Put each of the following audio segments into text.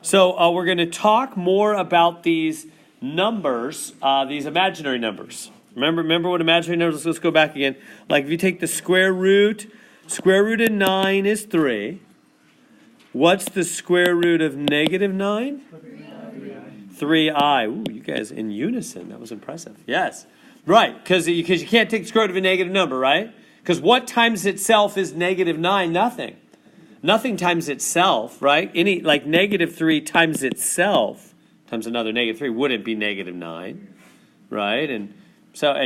So we're going to talk more about these numbers, these imaginary numbers. Remember what imaginary numbers, let's go back again. Like if you take the square root of 9 is 3. What's the square root of negative 9? 3i. Ooh, you guys in unison. That was impressive. Yes. Right, because you can't take the square root of a negative number, right? Because what times itself is negative 9? Nothing. Nothing times itself, right? Like negative 3 times itself times another negative 3 wouldn't be negative 9, right? And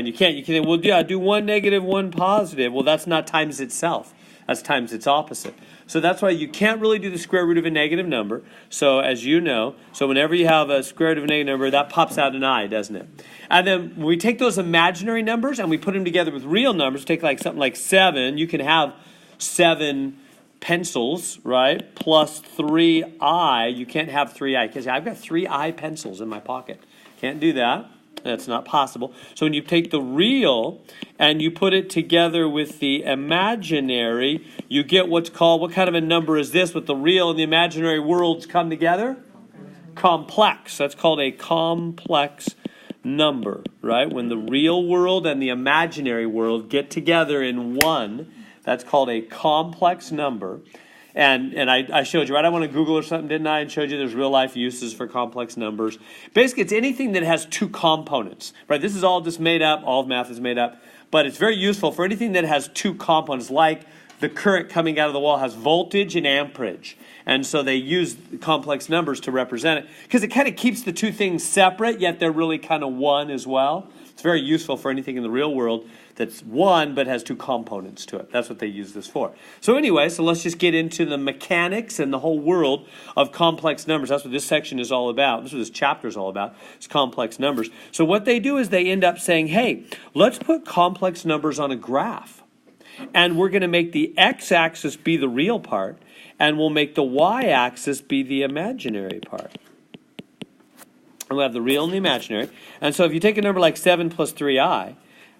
you can, well, yeah, do one negative, one positive. Well, that's not times itself. That's times its opposite. So that's why you can't really do the square root of a negative number. So as you know, so whenever you have a square root of a negative number, that pops out an I, doesn't it? And then when we take those imaginary numbers and we put them together with real numbers, take like something like 7, you can have 7 pencils, right, plus 3i. You can't have 3i because I've got 3i pencils in my pocket. Can't do that. That's not possible. So when you take the real and you put it together with the imaginary, you get what's called, what kind of a number is this with the real and the imaginary worlds come together? Complex. That's called a complex number, right? When the real world and the imaginary world get together in one, that's called a complex number. And I showed you, right? I went to Google or something, didn't I? And showed you there's real life uses for complex numbers. Basically, it's anything that has two components, right? This is all just made up. All of math is made up. But it's very useful for anything that has two components, like the current coming out of the wall has voltage and amperage. And so they use complex numbers to represent it because it kind of keeps the two things separate, yet they're really kind of one as well. It's very useful for anything in the real world that's one but has two components to it. That's what they use this for. So anyway, so let's just get into the mechanics and the whole world of complex numbers. That's what this section is all about. That's what this chapter is all about. It's complex numbers. So what they do is they end up saying, hey, let's put complex numbers on a graph. And we're going to make the x-axis be the real part, and we'll make the y-axis be the imaginary part. And we'll have the real and the imaginary. And so if you take a number like 7 plus 3i,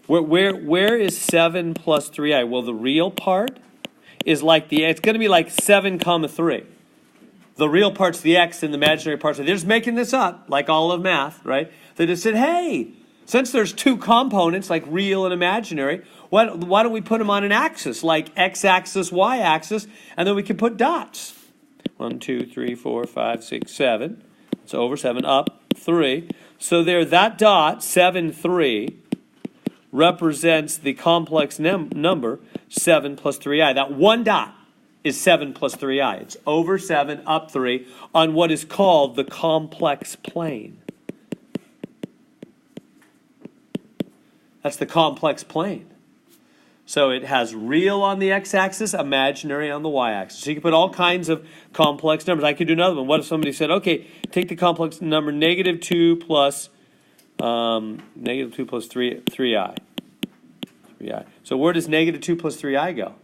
where is 7 plus 3i? Well, the real part is like it's going to be like 7 comma 3. The real part's the x and the imaginary part's they're just making this up, like all of math, right? They just said, hey, since there's two components, like real and imaginary, why don't we put them on an axis, like x-axis, y-axis, and then we can put dots. 1, 2, 3, 4, 5, 6, 7. It's over 7, up 3. So there, that dot, 7, 3, represents the complex number 7 plus 3i. That one dot is 7 plus 3i. It's over 7, up 3, on what is called the complex plane. That's the complex plane. So it has real on the x-axis, imaginary on the y-axis. So you can put all kinds of complex numbers. I could do another one. What if somebody said, okay, take the complex number negative 2 plus 3i. So where does negative 2 plus 3i go?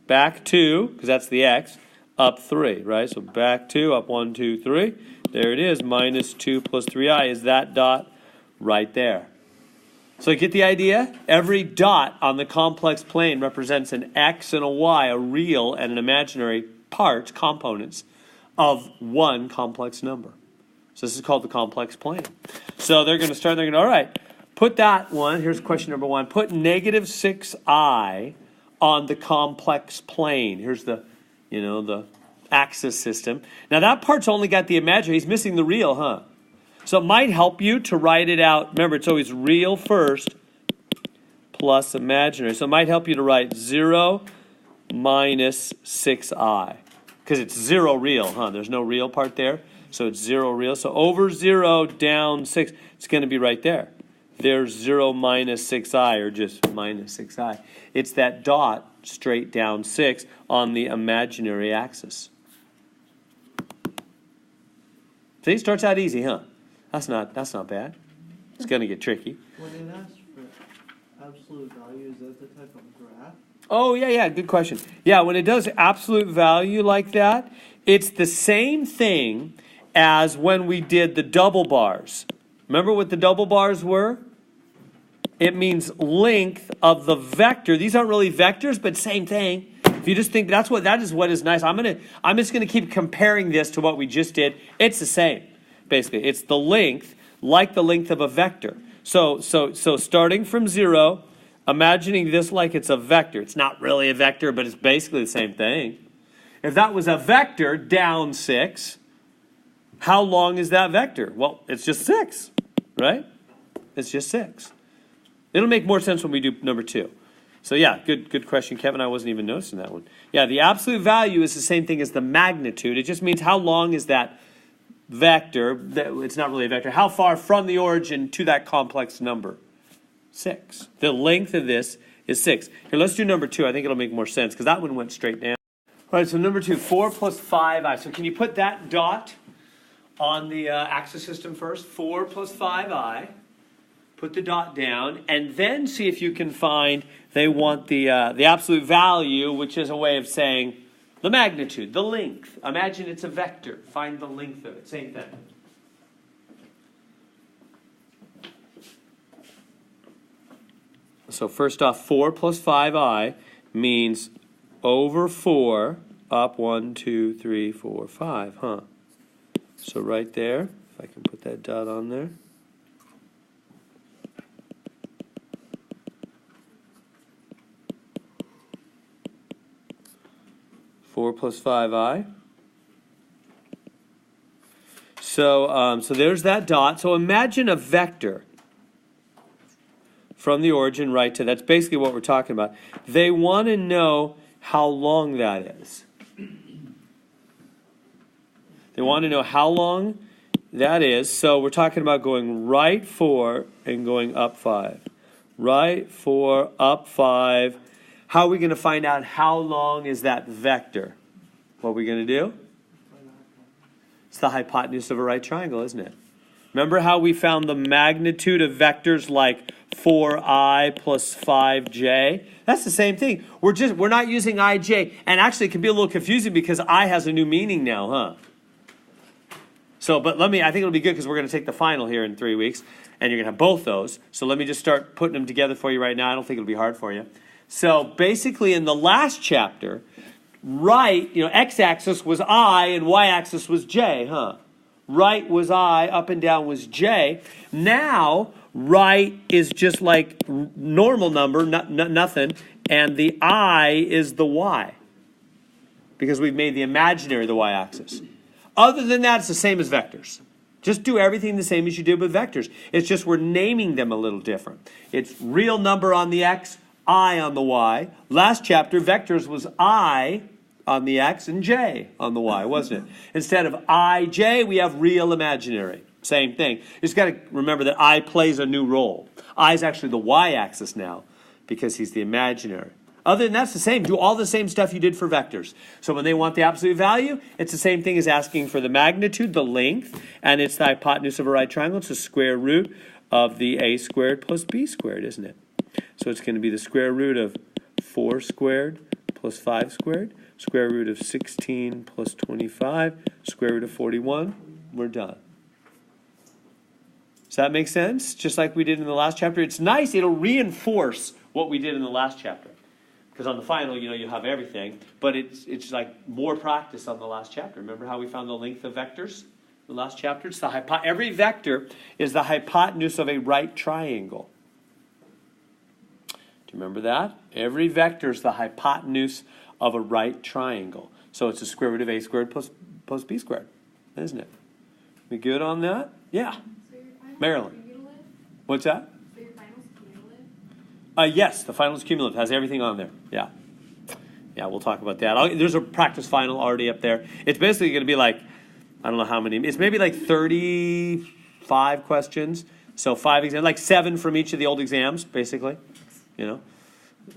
Back 2, because that's the x, up 3, right? So back 2, up 1, 2, 3. There it is, minus 2 plus 3i is that dot right there. So you get the idea? Every dot on the complex plane represents an x and a y, a real and an imaginary part, components, of one complex number. So this is called the complex plane. So they're going to all right, put that one, here's question number 1, put negative 6i on the complex plane. Here's the, the axis system. Now that part's only got the imaginary, he's missing the real, huh? So it might help you to write it out. Remember, it's always real first plus imaginary. So it might help you to write 0 minus 6i. Because it's 0 real, huh? There's no real part there. So it's 0 real. So over 0 down 6, it's going to be right there. There's 0 minus 6i, or just minus 6i. It's that dot straight down 6 on the imaginary axis. See, it starts out easy, huh? That's not bad. It's going to get tricky. When it asks for absolute value, is that the type of graph? Oh, yeah, good question. Yeah, when it does absolute value like that, it's the same thing as when we did the double bars. Remember what the double bars were? It means length of the vector. These aren't really vectors, but same thing. If you just think that is what is nice. I'm just gonna keep comparing this to what we just did. It's the same, basically. It's the length, like the length of a vector. So starting from 0, imagining this like it's a vector. It's not really a vector, but it's basically the same thing. If that was a vector down 6, how long is that vector? Well, it's just 6, right? It's just 6. It'll make more sense when we do number 2. So yeah, good question, Kevin. I wasn't even noticing that one. Yeah, the absolute value is the same thing as the magnitude. It just means how long is that vector. It's not really a vector. How far from the origin to that complex number? 6. The length of this is 6. Here, let's do number 2. I think it'll make more sense because that one went straight down. All right, so number 2, 4 plus 5i. So can you put that dot on the axis system first? 4 plus 5i. Put the dot down, and then see if you can find, they want the absolute value, which is a way of saying the magnitude, the length. Imagine it's a vector. Find the length of it. Same thing. So first off, 4 plus 5i means over 4 up 1, 2, 3, 4, 5, huh? So right there, if I can put that dot on there. 4 plus 5i. So there's that dot. So imagine a vector from the origin right to, that's basically what we're talking about. They want to know how long that is. They want to know how long that is. So we're talking about going right 4 and going up 5. Right 4, up 5. How are we going to find out how long is that vector? What are we going to do? It's the hypotenuse of a right triangle, isn't it? Remember how we found the magnitude of vectors like 4i plus 5j? That's the same thing. We're not using ij, and actually it can be a little confusing because I has a new meaning now, huh? So, but I think it'll be good because we're going to take the final here in 3 weeks, and you're going to have both those. So let me just start putting them together for you right now. I don't think it'll be hard for you. So basically in the last chapter, right, x-axis was I and y-axis was j, huh? Right was I, up and down was j. Now, right is just like normal number, nothing, and the I is the y. Because we've made the imaginary the y-axis. Other than that, it's the same as vectors. Just do everything the same as you did with vectors. It's just we're naming them a little different. It's real number on the x, I on the y. Last chapter, vectors was I on the x and j on the y, wasn't it? Instead of ij, we have real imaginary. Same thing. You just got to remember that I plays a new role. I is actually the y-axis now because he's the imaginary. Other than that's the same. Do all the same stuff you did for vectors. So when they want the absolute value, it's the same thing as asking for the magnitude, the length, and it's the hypotenuse of a right triangle. It's the square root of the a squared plus b squared, isn't it? So it's going to be the square root of 4 squared plus 5 squared, square root of 16 plus 25, square root of 41. We're done. Does that make sense? Just like we did in the last chapter. It's nice. It'll reinforce what we did in the last chapter. Because on the final, you have everything. But it's like more practice on the last chapter. Remember how we found the length of vectors? The last chapter. It's every vector is the hypotenuse of a right triangle. Do you remember that? Every vector is the hypotenuse of a right triangle. So it's the square root of a squared plus b squared, isn't it? We good on that? Yeah. So your finals Marilyn. cumulative? What's that? So your finals cumulative? Yes, the finals cumulative has everything on there. Yeah. Yeah, we'll talk about that. There's a practice final already up there. It's basically going to be like, I don't know how many. It's maybe like 35 questions. So 5 exams, like 7 from each of the old exams, basically.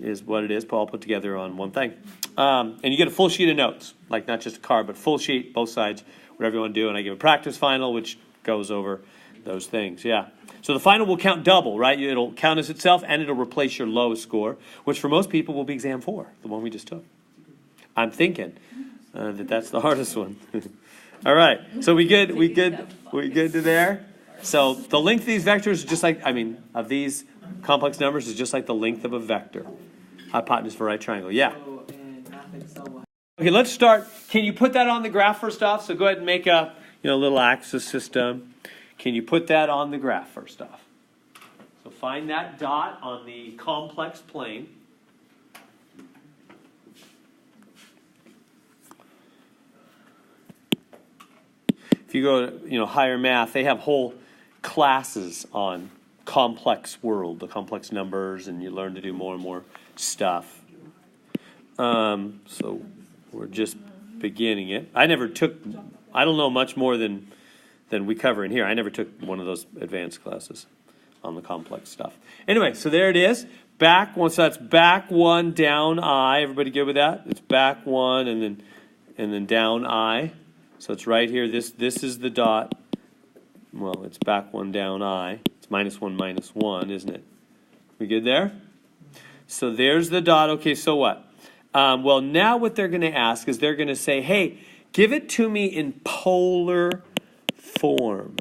Is what it is. All put together on one thing. And you get a full sheet of notes, like not just a card, but full sheet, both sides, whatever you want to do. And I give a practice final, which goes over those things. Yeah. So the final will count double, right? It'll count as itself, and it'll replace your lowest score, which for most people will be exam 4, the one we just took. I'm thinking that's the hardest one. All right. So we good to there? So the length of these vectors is just like, of these complex numbers is just like the length of a vector. Hypotenuse for a right triangle. Yeah. So in math and Okay, let's start. Can you put that on the graph first off? So go ahead and make a little axis system. Can you put that on the graph first off? So find that dot on the complex plane. If you go to higher math, they have whole classes on complex world, the complex numbers, and you learn to do more and more stuff. So we're just beginning it. I don't know much more than we cover in here. I never took one of those advanced classes on the complex stuff. Anyway, so there it is. Back one, so that's back one, down I. Everybody good with that? It's back one and then down I. So it's right here. This is the dot. Well, it's back one, down I. It's -1, isn't it? We good there? So there's the dot. Okay, so what? Well, now what they're going to ask is they're going to say, hey, give it to me in polar form.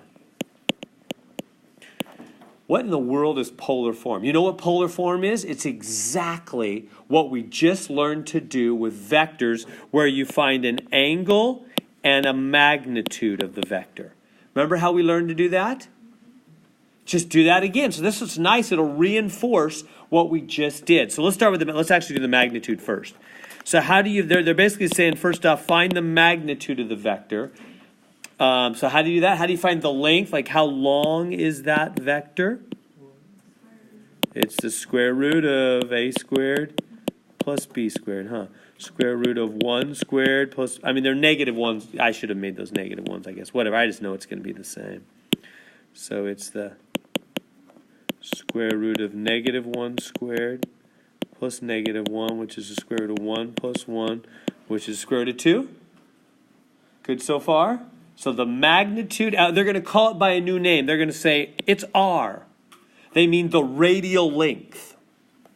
What in the world is polar form? You know what polar form is? It's exactly what we just learned to do with vectors, where you find an angle and a magnitude of the vector. Remember how we learned to do that? Just do that again. So this is nice. It'll reinforce what we just did. So let's start with let's actually do the magnitude first. So how do you? They're basically saying first off, find the magnitude of the vector. So how do you do that? How do you find the length? Like how long is that vector? It's the square root of a squared plus b squared, huh? Square root of 1 squared plus, they're negative ones. I should have made those negative ones, I guess. Whatever, I just know it's going to be the same. So it's the square root of -1 squared plus -1, which is the square root of 1 plus 1, which is the square root of 2. Good so far? So the magnitude, they're going to call it by a new name. They're going to say it's r. They mean the radial length.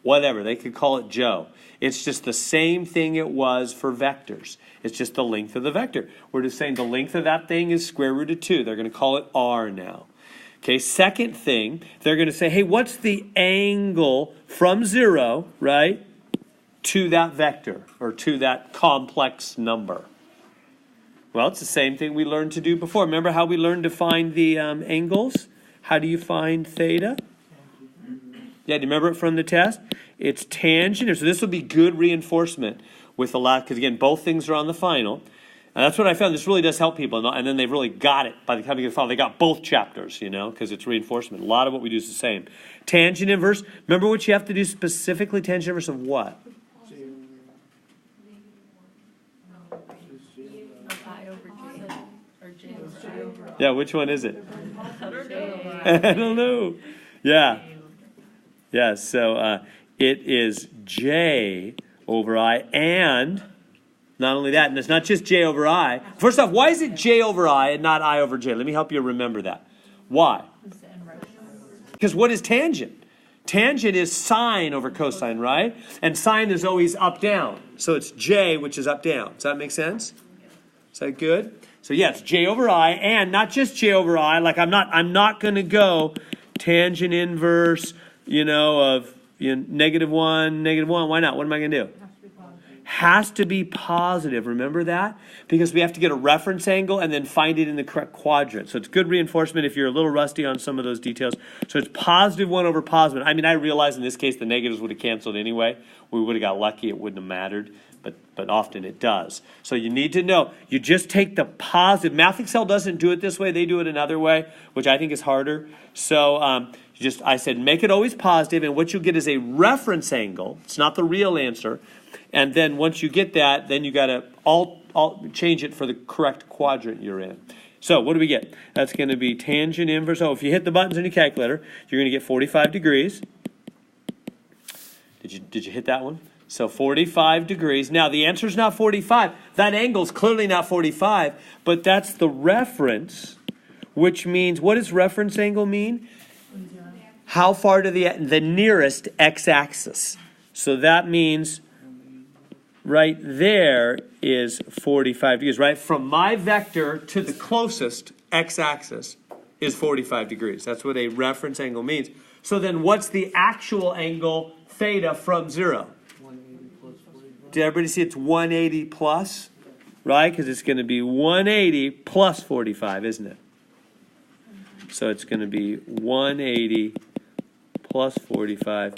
Whatever, they could call it Joe. It's just the same thing it was for vectors. It's just the length of the vector. We're just saying the length of that thing is square root of 2. They're going to call it r now. Okay, second thing, they're going to say, hey, what's the angle from 0, right, to that vector, or to that complex number? Well, it's the same thing we learned to do before. Remember how we learned to find the angles? How do you find theta? Yeah, do you remember it from the test? It's tangent. So this will be good reinforcement with a lot, because again, both things are on the final. And that's what I found. This really does help people. And then they've really got it by the time you get the final. They got both chapters, because it's reinforcement. A lot of what we do is the same. Tangent inverse. Remember what you have to do specifically? Tangent inverse of what? Yeah, which one is it? I don't know. Yeah. Yeah, so it is j over I, and not only that, and it's not just j over I. First off, why is it j over I and not I over j? Let me help you remember that. Why? Because what is tangent? Tangent is sine over cosine, right? And sine is always up-down. So it's j, which is up-down. Does that make sense? Is that good? So yeah, it's j over I, and not just j over I. Like I'm not going to go tangent inverse, of -1. Why not? What am I going to do? Has to be positive. Remember that? Because we have to get a reference angle and then find it in the correct quadrant. So it's good reinforcement if you're a little rusty on some of those details. So it's +1 over positive. I realize in this case the negatives would have canceled anyway. We would have got lucky. It wouldn't have mattered. But often it does. So you need to know. You just take the positive. Math Excel doesn't do it this way. They do it another way, which I think is harder. So I said make it always positive, and what you'll get is a reference angle. It's not the real answer. And then once you get that, then you got to change it for the correct quadrant you're in. So what do we get? That's going to be tangent inverse. Oh, if you hit the buttons on your calculator, you're going to get 45 degrees. Did you hit that one? So 45 degrees. Now, the answer is not 45. That angle is clearly not 45, but that's the reference, which means, what does reference angle mean? How far to the nearest x-axis. So that means right there is 45 degrees, right? From my vector to the closest x-axis is 45 degrees. That's what a reference angle means. So then what's the actual angle theta from 0? Did everybody see it's 180 plus? Right? Because it's going to be 180 plus 45, isn't it? So it's going to be 180 plus 45,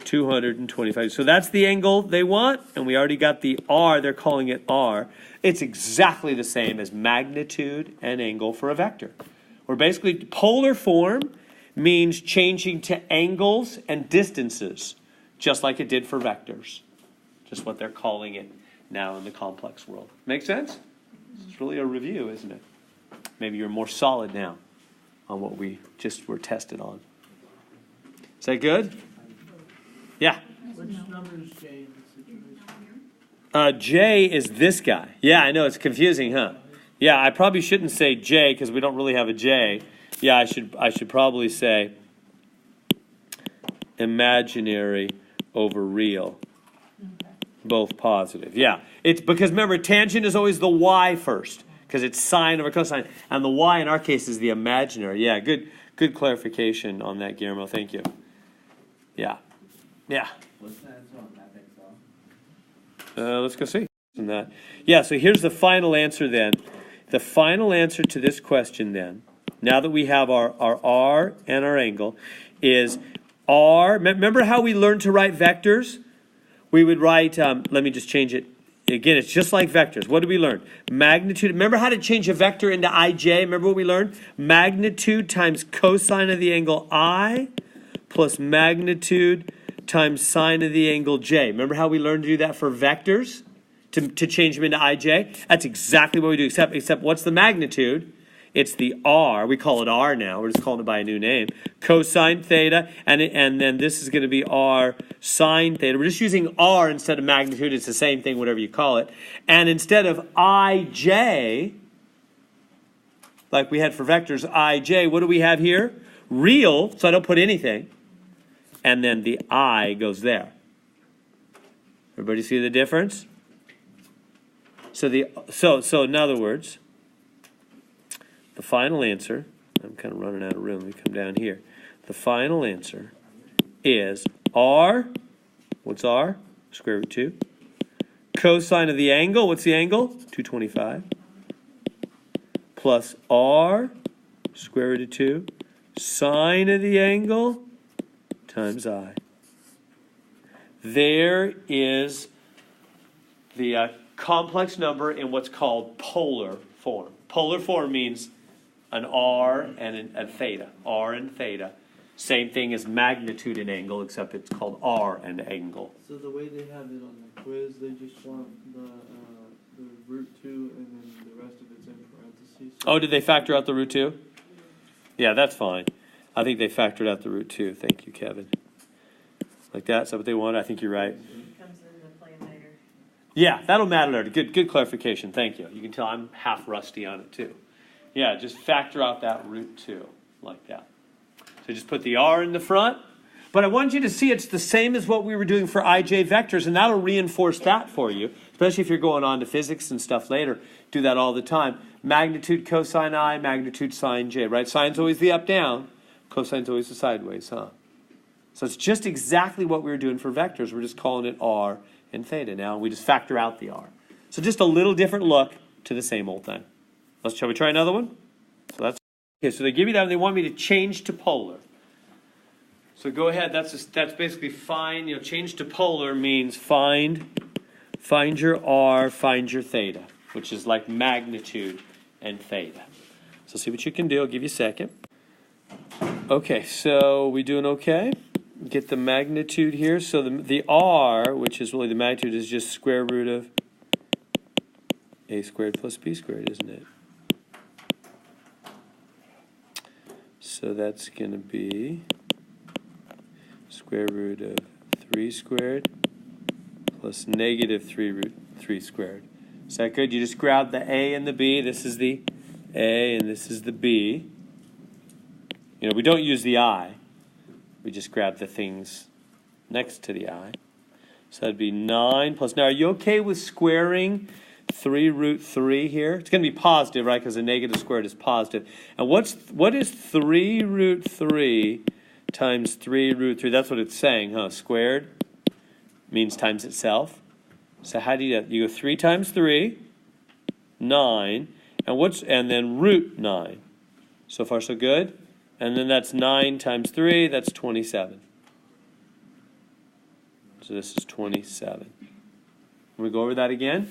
225. So that's the angle they want, and we already got the R. They're calling it R. It's exactly the same as magnitude and angle for a vector. We're basically, polar form means changing to angles and distances, just like it did for vectors. Just what they're calling it now in the complex world. Make sense? It's really a review, isn't it? Maybe you're more solid now on what we just were tested on. Is that good? Yeah. Which number is J in this situation? J is this guy. Yeah, I know, it's confusing, huh? Yeah, I probably shouldn't say J because we don't really have a J. Yeah, I should probably say imaginary over real. Both positive. Yeah. It's because remember, tangent is always the y first because it's sine over cosine, and the y in our case is the imaginary. Yeah, good clarification on that, Guillermo. Thank you. Yeah. Yeah. What's the answer on that Excel? Let's go see. That. Yeah, so here's the final answer then. The final answer to this question then, now that we have our R and our angle, is R. Remember how we learned to write vectors? We would write, let me just change it. Again, it's just like vectors. What did we learn? Magnitude. Remember how to change a vector into ij? Remember what we learned? Magnitude times cosine of the angle I plus magnitude times sine of the angle j. Remember how we learned to do that for vectors? To change them into ij? That's exactly what we do, except what's the magnitude? It's the R. We call it R now. We're just calling it by a new name. Cosine theta, and then this is going to be R sine theta. We're just using R instead of magnitude. It's the same thing, whatever you call it. And instead of ij, like we had for vectors, ij, what do we have here? Real, so I don't put anything. And then the I goes there. Everybody see the difference? So in other words, the final answer, I'm kind of running out of room. Let me come down here. The final answer is R. What's R? Square root 2. Cosine of the angle. What's the angle? 225. Plus R, square root of 2. Sine of the angle times I. There is the complex number in what's called polar form. Polar form means an R and a theta. R and theta. Same thing as magnitude and angle, except it's called R and angle. So the way they have it on the quiz, they just want the root 2 and then the rest of it's in parentheses. So Oh, did they factor out the root 2? Yeah, that's fine. I think they factored out the root 2. Thank you, Kevin. Like that? Is that what they want? I think you're right. Comes into play later. Yeah, that'll matter later. Good clarification. Thank you. You can tell I'm half rusty on it too. Yeah, just factor out that root 2 like that. So just put the R in the front. But I want you to see it's the same as what we were doing for ij vectors, and that'll reinforce that for you, especially if you're going on to physics and stuff later. Do that all the time. Magnitude cosine I, magnitude sine j, right? Sine's always the up-down. Cosine's always the sideways, huh? So it's just exactly what we were doing for vectors. We're just calling it R and theta now, and we just factor out the R. So just a little different look to the same old thing. Shall we try another one? So that's okay. So they give you that, and they want me to change to polar. So go ahead. That's basically find. Change to polar means find your R, find your theta, which is like magnitude and theta. So see what you can do. I'll give you a second. Okay. So we doing okay? Get the magnitude here. So the R, which is really the magnitude, is just square root of a squared plus b squared, isn't it? So that's going to be square root of 3 squared plus negative 3 root 3 squared. Is that good? You just grab the a and the b. This is the a and this is the b. We don't use the I. We just grab the things next to the I. So that'd be 9 plus. Now, are you okay with squaring 3 root 3 here? It's going to be positive, right? Because a negative squared is positive. And what is 3 root 3 times 3 root 3? That's what it's saying, huh? Squared means times itself. So how do you do that? You go 3 times 3, 9, and then root 9. So far so good? And then that's 9 times 3, that's 27. So this is 27. Can we go over that again?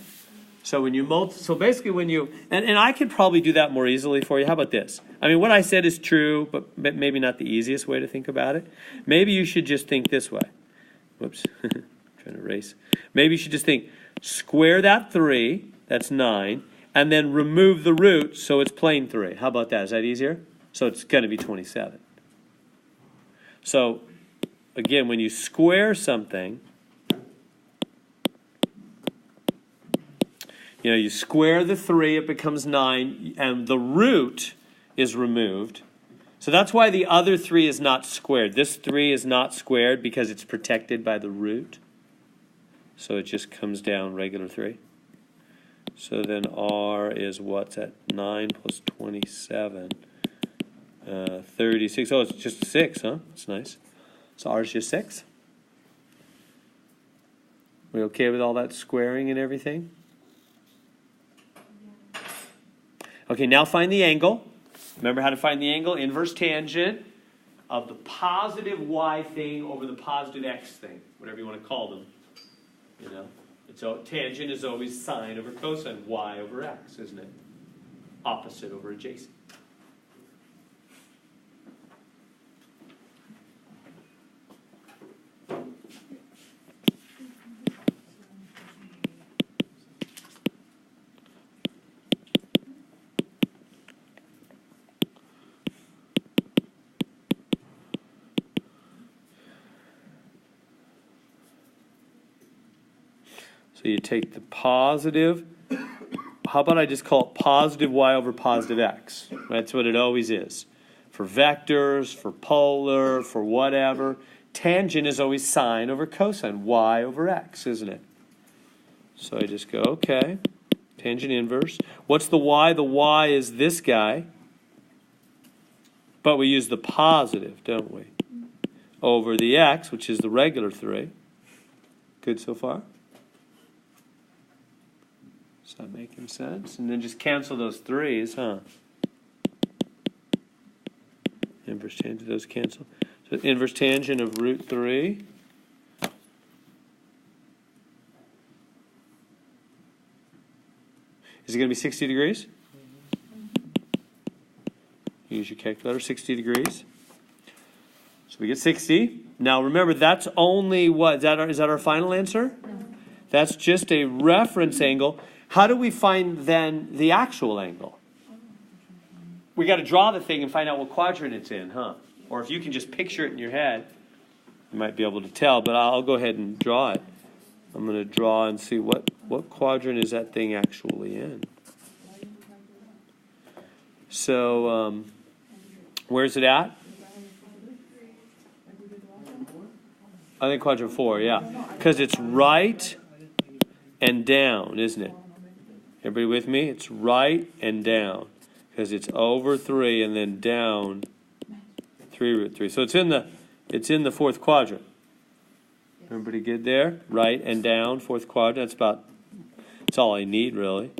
So when you so basically when you, and I could probably do that more easily for you. How about this? I mean, what I said is true, but maybe not the easiest way to think about it. Maybe you should just think this way. Whoops, trying to erase. Maybe you should just think, square that 3, that's 9, and then remove the root so it's plain 3. How about that? Is that easier? So it's going to be 27. So, again, when you square something, you know, you square the 3, it becomes 9, and the root is removed. So that's why the other 3 is not squared. This 3 is not squared because it's protected by the root. So it just comes down regular 3. So then R is what's at 9 plus 27? 36. Oh, it's just 6, huh? That's nice. So R is just 6. We okay with all that squaring and everything? Okay, now find the angle. Remember how to find the angle? Inverse tangent of the positive y thing over the positive x thing, whatever you want to call them. You know, so tangent is always sine over cosine, y over x, isn't it? Opposite over adjacent. So you take the positive, how about I just call it positive y over positive x? That's what it always is. For vectors, for polar, for whatever, tangent is always sine over cosine, y over x, isn't it? So I just go, okay, tangent inverse. What's the y? The y is this guy. But we use the positive, don't we? Over the x, which is the regular 3. Good so far? Is that making sense? And then just cancel those 3's, huh? Inverse tangent, those cancel. So inverse tangent of root 3. Is it going to be 60 degrees? Use your calculator, 60 degrees. So we get 60. Now remember, that's only what? Is that our final answer? No. That's just a reference angle. How do we find then the actual angle? We got to draw the thing and find out what quadrant it's in, huh? Or if you can just picture it in your head, you might be able to tell, but I'll go ahead and draw it. I'm going to draw and see what quadrant is that thing actually in. So, where's it at? I think quadrant 4, yeah. Because it's right and down, isn't it? Everybody with me? It's right and down. Because it's over 3 and then down 3 root 3. So it's in the fourth quadrant. Everybody good there? Right and down, fourth quadrant. That's all I need, really.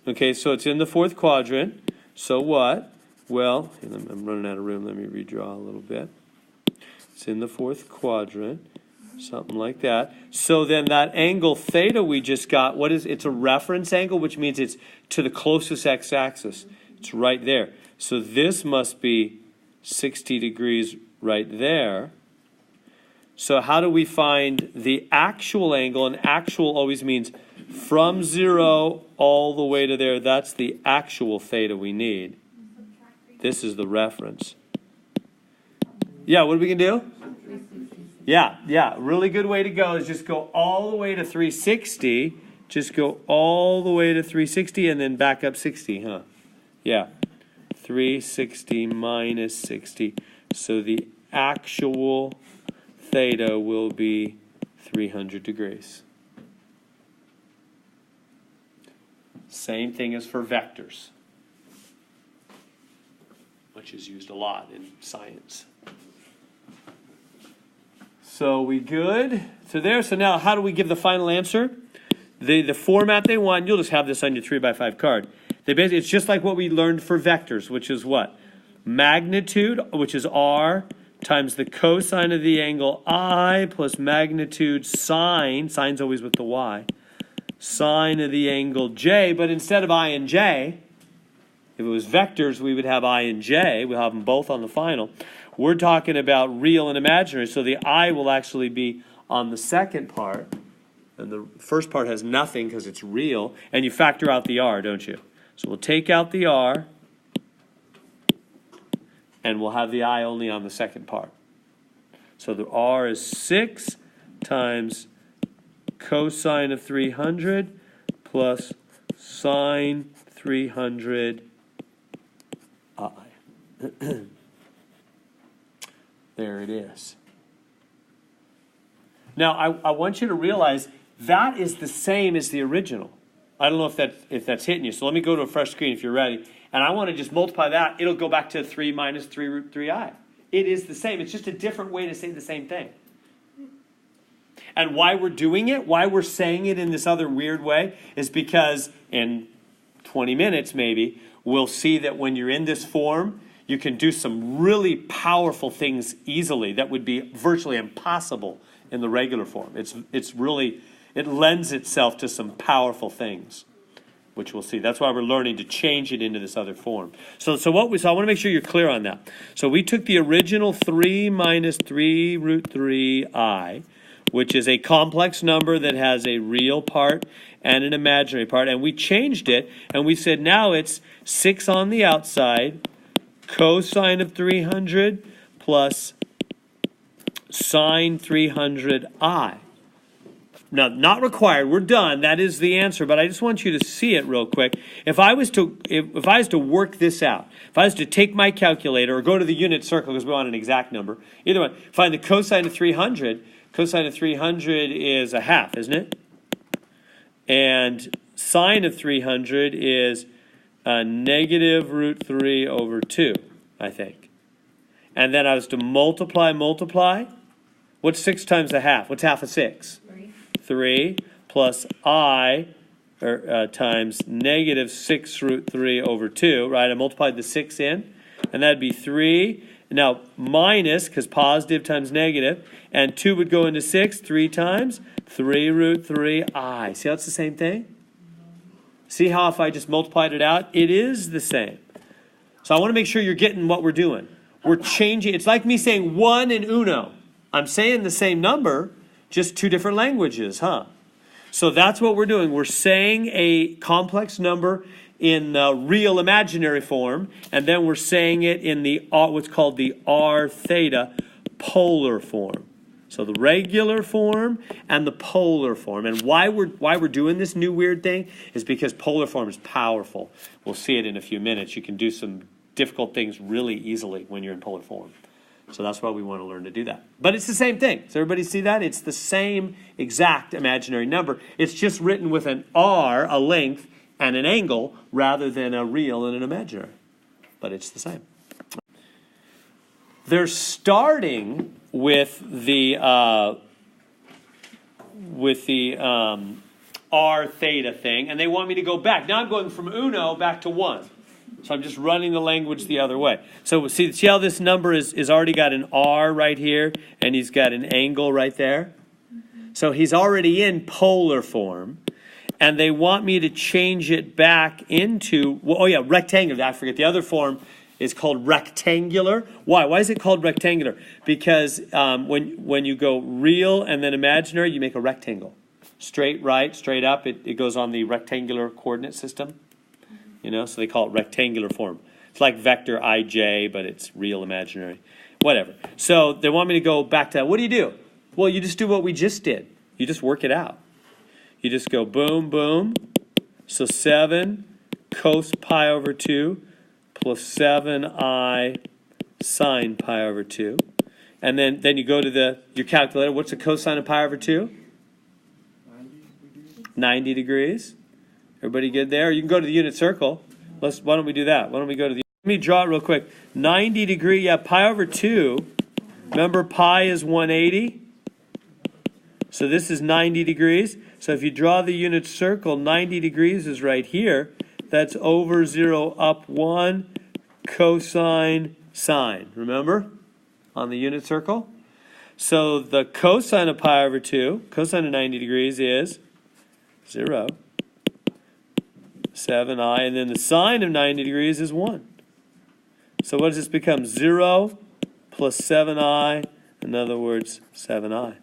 Okay, so it's in the fourth quadrant. So what? Well, I'm running out of room. Let me redraw a little bit. It's in the fourth quadrant. Something like that. So then that angle theta we just got, what is it's a reference angle, which means it's to the closest x-axis. It's right there. So this must be 60 degrees right there. So how do we find the actual angle? And actual always means from 0 all the way to there. That's the actual theta we need. This is the reference. Yeah, what are we going to do? Yeah. Really good way to go is just go all the way to 360. Just go all the way to 360 and then back up 60, huh? Yeah. 360 minus 60. So the actual theta will be 300 degrees. Same thing as for vectors, which is used a lot in science. So we good? So there. So now how do we give the final answer? the format they want, you'll just have this on your 3x5 card. It's just like what we learned for vectors, which is what? Magnitude, which is r, times the cosine of the angle I, plus magnitude sine's always with the y, sine of the angle j, but instead of I and j, if it was vectors, we would have I and j. We'll have them both on the final. We're talking about real and imaginary, so the I will actually be on the second part, and the first part has nothing because it's real, and you factor out the r, don't you? So we'll take out the r, and we'll have the I only on the second part. So the r is 6 times cosine of 300 plus sine 300 I. There it is. Now, I want you to realize that is the same as the original. I don't know if that's hitting you. So let me go to a fresh screen if you're ready. And I want to just multiply that. It'll go back to 3 minus 3 root 3i. It is the same. It's just a different way to say the same thing. And why we're doing it, why we're saying it in this other weird way, is because in 20 minutes maybe, we'll see that when you're in this form, you can do some really powerful things easily that would be virtually impossible in the regular form. It lends itself to some powerful things, which we'll see. That's why we're learning to change it into this other form. So I want to make sure you're clear on that. So we took the original 3 minus 3 root 3i, which is a complex number that has a real part and an imaginary part, and we changed it, and we said now it's 6 on the outside, cosine of 300 plus sine 300i. Now, not required. We're done. That is the answer. But I just want you to see it real quick. If I was to work this out, if I was to take my calculator or go to the unit circle because we want an exact number, either one, find the cosine of 300. Cosine of 300 is a half, isn't it? And sine of 300 is negative root 3 over 2, I think. And then I was to multiply. What's 6 times a half? What's half of 6? 3 plus I times negative 6 root 3 over 2, right? I multiplied the 6 in, and that'd be 3. Now, minus, because positive times negative, and 2 would go into 6 3 times, 3 root 3I. See how it's the same thing? See how if I just multiplied it out, it is the same. So I want to make sure you're getting what we're doing. We're changing. It's like me saying 1 and uno. I'm saying the same number, just 2 different languages, huh? So that's what we're doing. We're saying a complex number in the real imaginary form, and then we're saying it in the what's called the r theta polar form. So the regular form and the polar form. And why we're doing this new weird thing is because polar form is powerful. We'll see it in a few minutes. You can do some difficult things really easily when you're in polar form. So that's why we want to learn to do that. But it's the same thing. Does everybody see that? It's the same exact imaginary number. It's just written with an r, a length, and an angle, rather than a real and an imaginary. But it's the same. They're starting with the r theta thing, and they want me to go back. Now I'm going from uno back to 1. So I'm just running the language the other way. So see how this number is already got an r right here, and he's got an angle right there? So he's already in polar form, and they want me to change it back into, rectangular. I forget. The other form is called rectangular. Why? Why is it called rectangular? Because when you go real and then imaginary, you make a rectangle. Straight right, straight up, it goes on the rectangular coordinate system. So they call it rectangular form. It's like vector ij, but it's real imaginary. Whatever. So they want me to go back to that. What do? Well, you just do what we just did. You just work it out. You just go boom, boom. So 7 cos pi over 2 plus 7I sine pi over 2. And then you go to your calculator. What's the cosine of pi over 2? 90 degrees. Everybody good there? You can go to the unit circle. Why don't we do that? Why don't we go to let me draw it real quick. 90 degree, pi over 2. Remember pi is 180. So this is 90 degrees. So if you draw the unit circle, 90 degrees is right here. That's over 0, up 1, cosine, sine. Remember? On the unit circle? So the cosine of pi over 2, cosine of 90 degrees is 0, 7i, and then the sine of 90 degrees is 1. So what does this become? 0 plus 7i, in other words, 7i.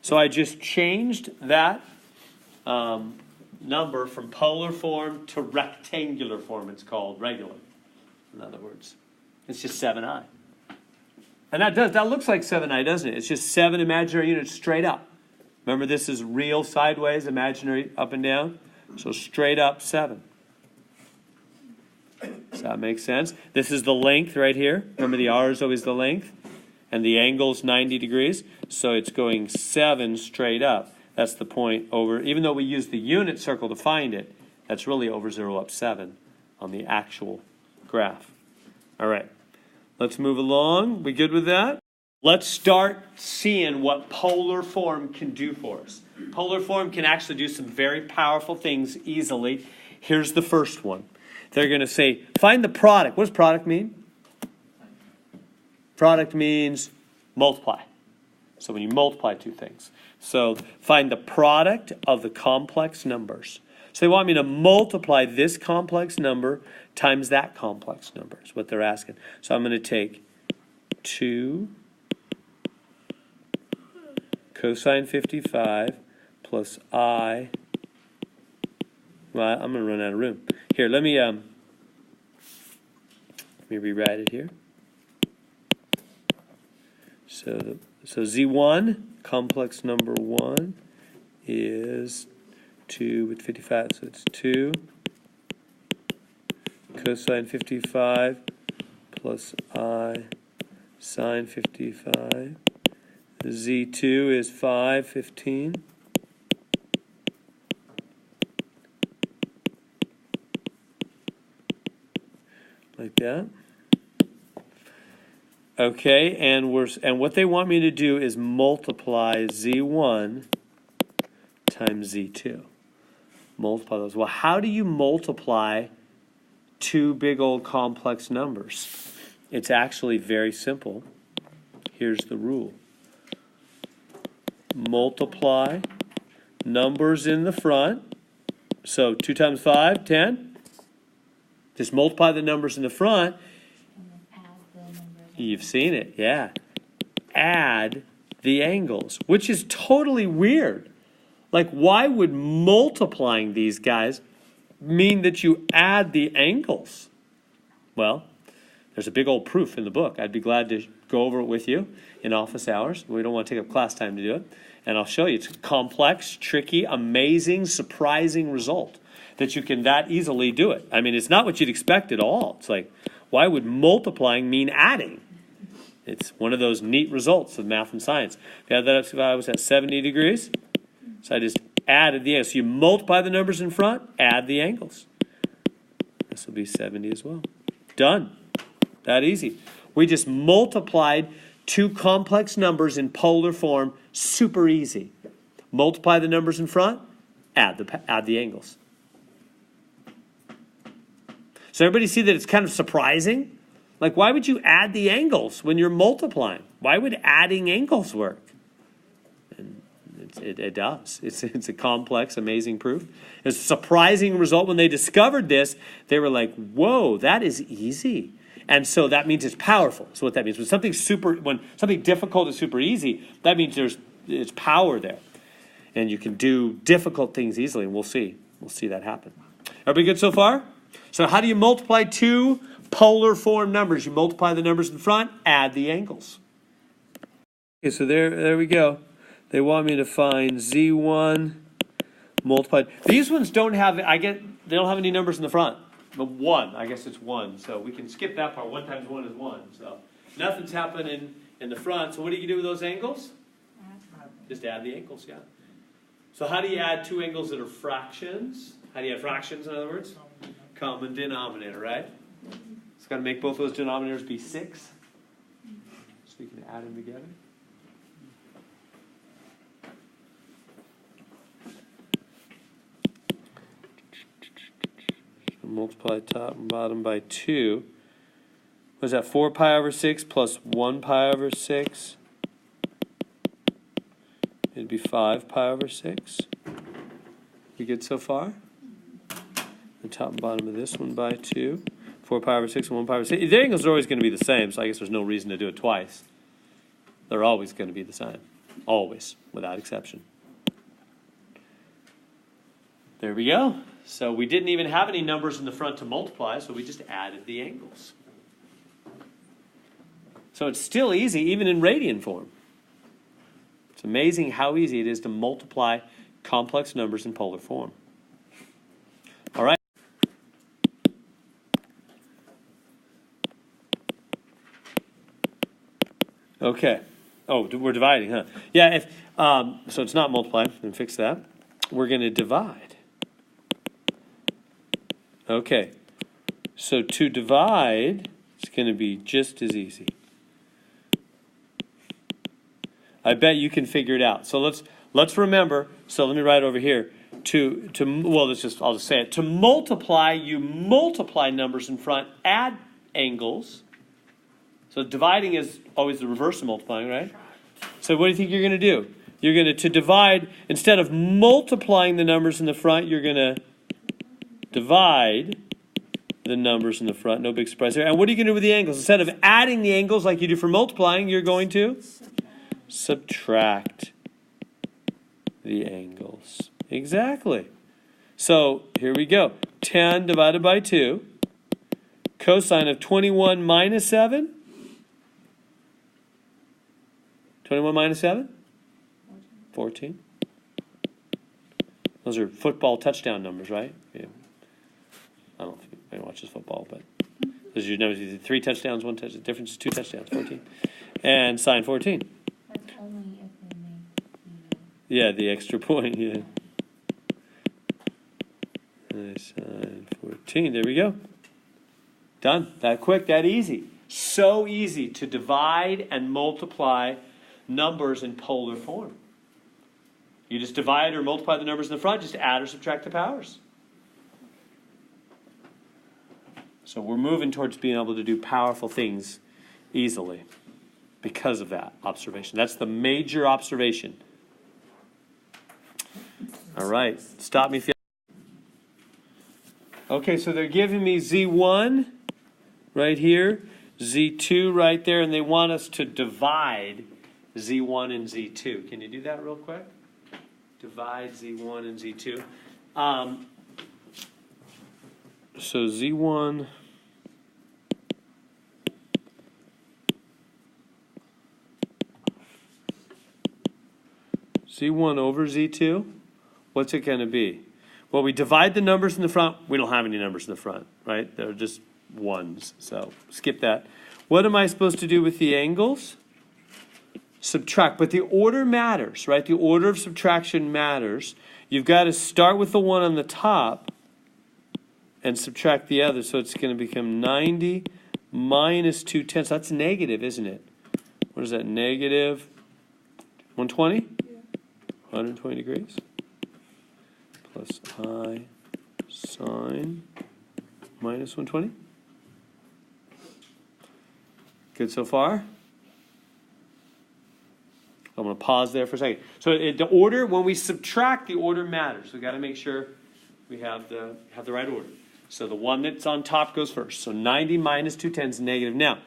So I just changed that number from polar form to rectangular form. It's called regular, in other words. It's just 7i. And that looks like 7i, doesn't it? It's just 7 imaginary units straight up. Remember, this is real sideways, imaginary up and down. So straight up 7. Does that make sense? This is the length right here. Remember, the r is always the length. And the angle's 90 degrees. So it's going 7 straight up. That's the point over, even though we use the unit circle to find it, that's really over 0, up 7 on the actual graph. All right. Let's move along. We good with that? Let's start seeing what polar form can do for us. Polar form can actually do some very powerful things easily. Here's the first one. They're going to say, find the product. What does product mean? Product means multiply. So when you multiply two things. So find the product of the complex numbers. So they want me to multiply this complex number times that complex number is what they're asking. So I'm going to take 2 cosine 55 plus I. Well, I'm going to run out of room. Here, let me rewrite it here. So Z1, complex number 1, is 2 with 55. So it's 2 cosine 55 plus I sine 55. Z2 is 5, 15. Like that. Okay, and what they want me to do is multiply Z1 times Z2. Multiply those. Well, how do you multiply two big old complex numbers? It's actually very simple. Here's the rule. Multiply numbers in the front. So 2 times 5, 10. Just multiply the numbers in the front. You've seen it, yeah. Add the angles, which is totally weird. Like, why would multiplying these guys mean that you add the angles? Well, there's a big old proof in the book. I'd be glad to go over it with you in office hours. We don't want to take up class time to do it. And I'll show you. It's a complex, tricky, amazing, surprising result that you can that easily do it. I mean, it's not what you'd expect at all. It's like, why would multiplying mean adding? It's one of those neat results of math and science. Yeah, that I was at 70 degrees. So I just added the angles. So you multiply the numbers in front, add the angles. This will be 70 as well. Done. That easy. We just multiplied two complex numbers in polar form. Super easy. Multiply the numbers in front, add the angles. So everybody see that it's kind of surprising? Like, why would you add the angles when you're multiplying? Why would adding angles work? And it does. It's a complex, amazing proof. It's a surprising result. When they discovered this, they were like, whoa, that is easy. And so that means it's powerful. So what that means, when something difficult is super easy, that means it's power there. And you can do difficult things easily, and we'll see that happen. Everybody good so far? So how do you multiply two polar form numbers? You multiply the numbers in front, add the angles. Okay, so there we go. They want me to find Z1 multiplied. These ones don't have, they don't have any numbers in the front. But 1, I guess it's 1. So we can skip that part. 1 times 1 is 1. So nothing's happening in the front. So what do you do with those angles? Just add the angles, yeah. So how do you add two angles that are fractions? How do you add fractions, in other words? Common denominator, right? It's got to make both those denominators be 6. So you can add them together. multiply top and bottom by 2. Was that 4 pi over 6 plus 1 pi over 6? It'd be 5 pi over 6. We good so far? The top and bottom of this one by 2. 4 pi over 6 and 1 pi over 6. The angles are always going to be the same, so I guess there's no reason to do it twice. They're always going to be the same. Always, without exception. There we go. So we didn't even have any numbers in the front to multiply, so we just added the angles. So it's still easy, even in radian form. It's amazing how easy it is to multiply complex numbers in polar form. All right. Okay. Oh, we're dividing, huh? Yeah, if so it's not multiply. Then fix that. We're going to divide. Okay. So to divide, it's going to be just as easy. I bet you can figure it out. So let's remember. So let me write over here. I'll just say it. To multiply, you multiply numbers in front, add angles. So dividing is always the reverse of multiplying, right? So what do you think you're going to do? You're going to divide, instead of multiplying the numbers in the front, you're going to divide the numbers in the front. No big surprise there. And what are you going to do with the angles? Instead of adding the angles like you do for multiplying, you're going to subtract the angles. Exactly. So here we go. 10 divided by 2. Cosine of 21 minus 7. 21 minus 7? 14. Those are football touchdown numbers, right? Yeah. I don't think anybody watches football, but those are your numbers. 3 touchdowns, 1 touchdown. The difference is 2 touchdowns, 14. And sine 14. That's only if they make Yeah, the extra point, yeah. Sine 14. There we go. Done. That quick, that easy. So easy to divide and multiply numbers in polar form. You just divide or multiply the numbers in the front, just add or subtract the powers. So we're moving towards being able to do powerful things easily because of that observation. That's the major observation. All right, stop me if you... Okay, so they're giving me Z1 right here, Z2 right there, and they want us to divide Z1 and Z2. Can you do that real quick? Divide Z1 and Z2. So Z1... Z1 over Z2, what's it going to be? Well, we divide the numbers in the front. We don't have any numbers in the front, right? They're just ones, so skip that. What am I supposed to do with the angles? Subtract, but the order matters, right? The order of subtraction matters. You've got to start with the one on the top and subtract the other, so it's going to become 90 minus 2/10. That's negative, isn't it? What is that, negative 120? 120 degrees plus I sine minus 120. Good so far? I'm going to pause there for a second. So the order, when we subtract, the order matters. We've got to make sure we have the right order. So the one that's on top goes first. So 90 minus 2/10 is negative. Now,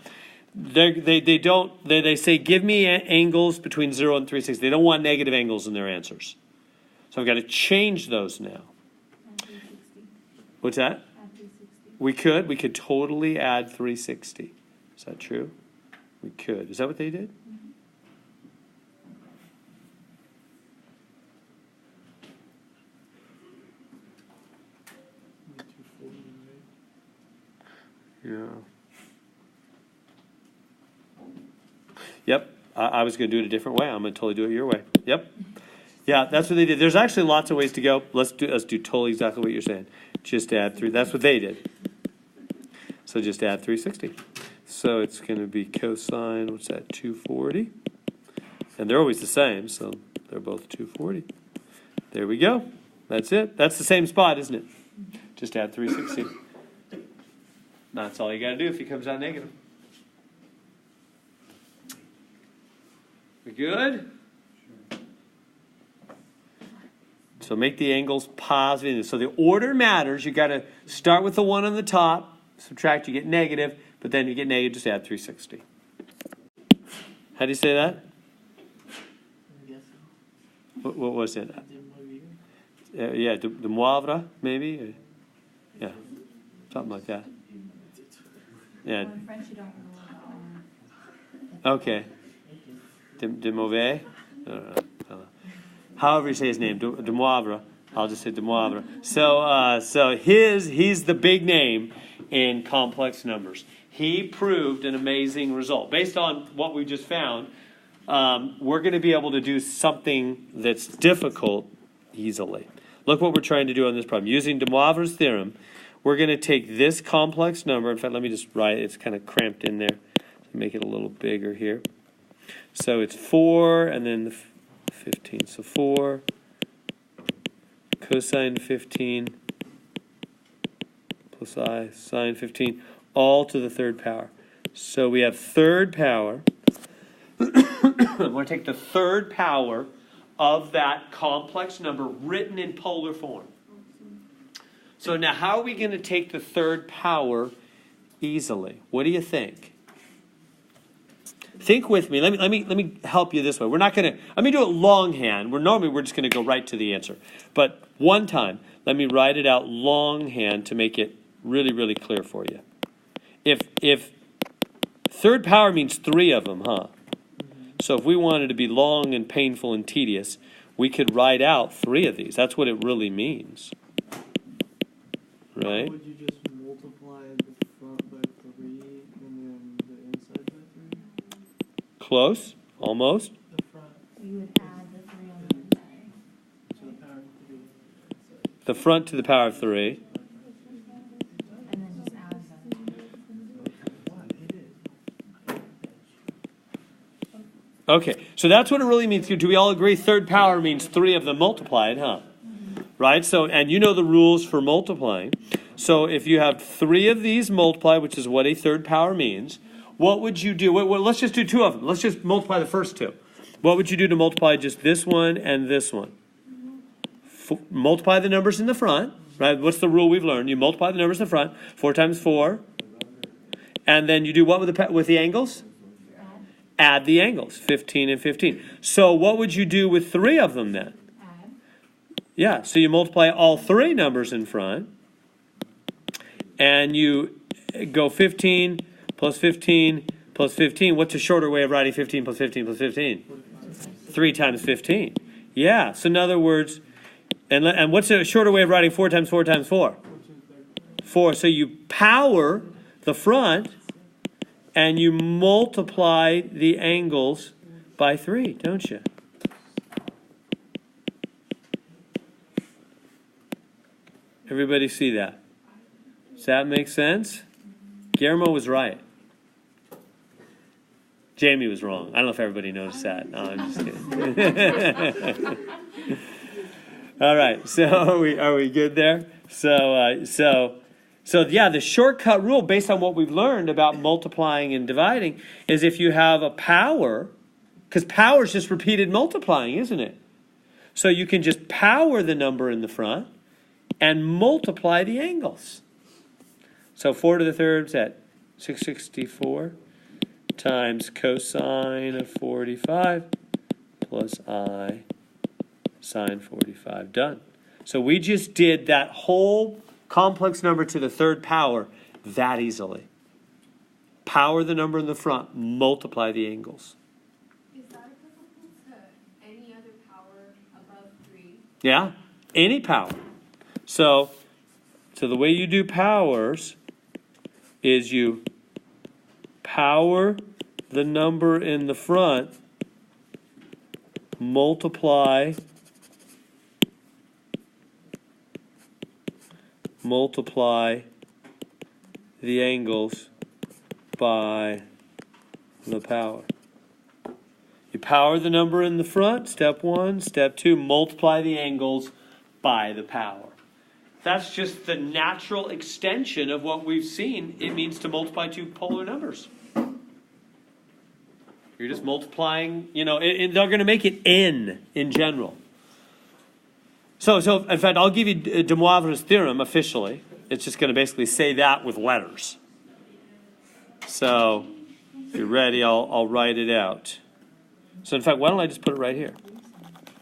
they say give me angles between 0 and 360. They don't want negative angles in their answers. So I've got to change those now. What's that? We could totally add 360. Is that true? We could. Is that what they did? Yeah. Yep. I was going to do it a different way. I'm going to totally do it your way. Yep. Yeah, that's what they did. There's actually lots of ways to go. Let's do totally exactly what you're saying. Just add 3. That's what they did. So just add 360. So it's going to be cosine, what's that, 240. And they're always the same, so they're both 240. There we go. That's it. That's the same spot, isn't it? Just add 360. That's all you got to do if it comes out negative. We good? So make the angles positive. So the order matters. You got to start with the 1 on the top, subtract, you get negative, but then you get negative, just add 360. How do you say that? What was it? Yeah, the Moivre, maybe? Yeah, something like that. Yeah. Well, in French, you don't know the R. Okay. De Mauvais? I don't know. However you say his name, de Moivre. I'll just say de Moivre. So he's the big name in complex numbers. He proved an amazing result. Based on what we just found, we're going to be able to do something that's difficult easily. Look what we're trying to do on this problem. Using de Moivre's theorem, we're going to take this complex number. In fact, let me just write it. It's kind of cramped in there. Make it a little bigger here. So it's 4 and then the 15. So 4 cosine 15 plus I sine 15, all to the third power. So we have third power. We're going to take the third power of that complex number written in polar form. So now how are we going to take the third power easily? What do you think? Think with me. Let me help you this way. We're not going to, let me do it longhand. We're just going to go right to the answer. But one time, let me write it out longhand to make it really, really clear for you. If third power means 3 of them, huh? So if we wanted to be long and painful and tedious, we could write out 3 of these. That's what it really means. Right? Would you just multiply the front by 3 and then the inside by 3? Close? Almost? The front. You would add the 3 on the inside. So the power of 3. The front to the power of 3. And then just add the. Okay, so that's what it really means. Do we all agree third power means 3 of them multiplied, huh? Right? So, and you know the rules for multiplying. So if you have 3 of these multiplied, which is what a third power means, what would you do? Well, let's just do 2 of them. Let's just multiply the first 2. What would you do to multiply just this one and this one? Multiply the numbers in the front, right? What's the rule we've learned? You multiply the numbers in the front. 4 times 4. And then you do what with the angles? Add the angles, 15 and 15. So what would you do with 3 of them then? Add. Yeah, so you multiply all 3 numbers in front. And you go 15 plus 15 plus 15. What's a shorter way of writing 15 plus 15 plus 15? 3 times 15. Yeah, so in other words, and what's a shorter way of writing 4 times 4 times 4? 4. So you power the front and you multiply the angles by 3, don't you? Everybody see that? Does that make sense? Guillermo was right. Jamie was wrong. I don't know if everybody noticed that. No, I'm just kidding. All right, so are we good there? So yeah, the shortcut rule based on what we've learned about multiplying and dividing is if you have a power, because power is just repeated multiplying, isn't it? So you can just power the number in the front and multiply the angles. So 4 to the third is at 664 times cosine of 45 plus I sine 45. Done. So we just did that whole complex number to the third power that easily. Power the number in the front, multiply the angles. Is that applicable to any other power above 3? Yeah, any power. So the way you do powers is you power the number in the front, multiply the angles by the power. You power the number in the front, step 1. Step 2, multiply the angles by the power. That's just the natural extension of what we've seen. It means to multiply two polar numbers. You're just multiplying, they're going to make it n in general. So in fact, I'll give you de Moivre's theorem officially. It's just going to basically say that with letters. So if you're ready, I'll write it out. So in fact, why don't I just put it right here?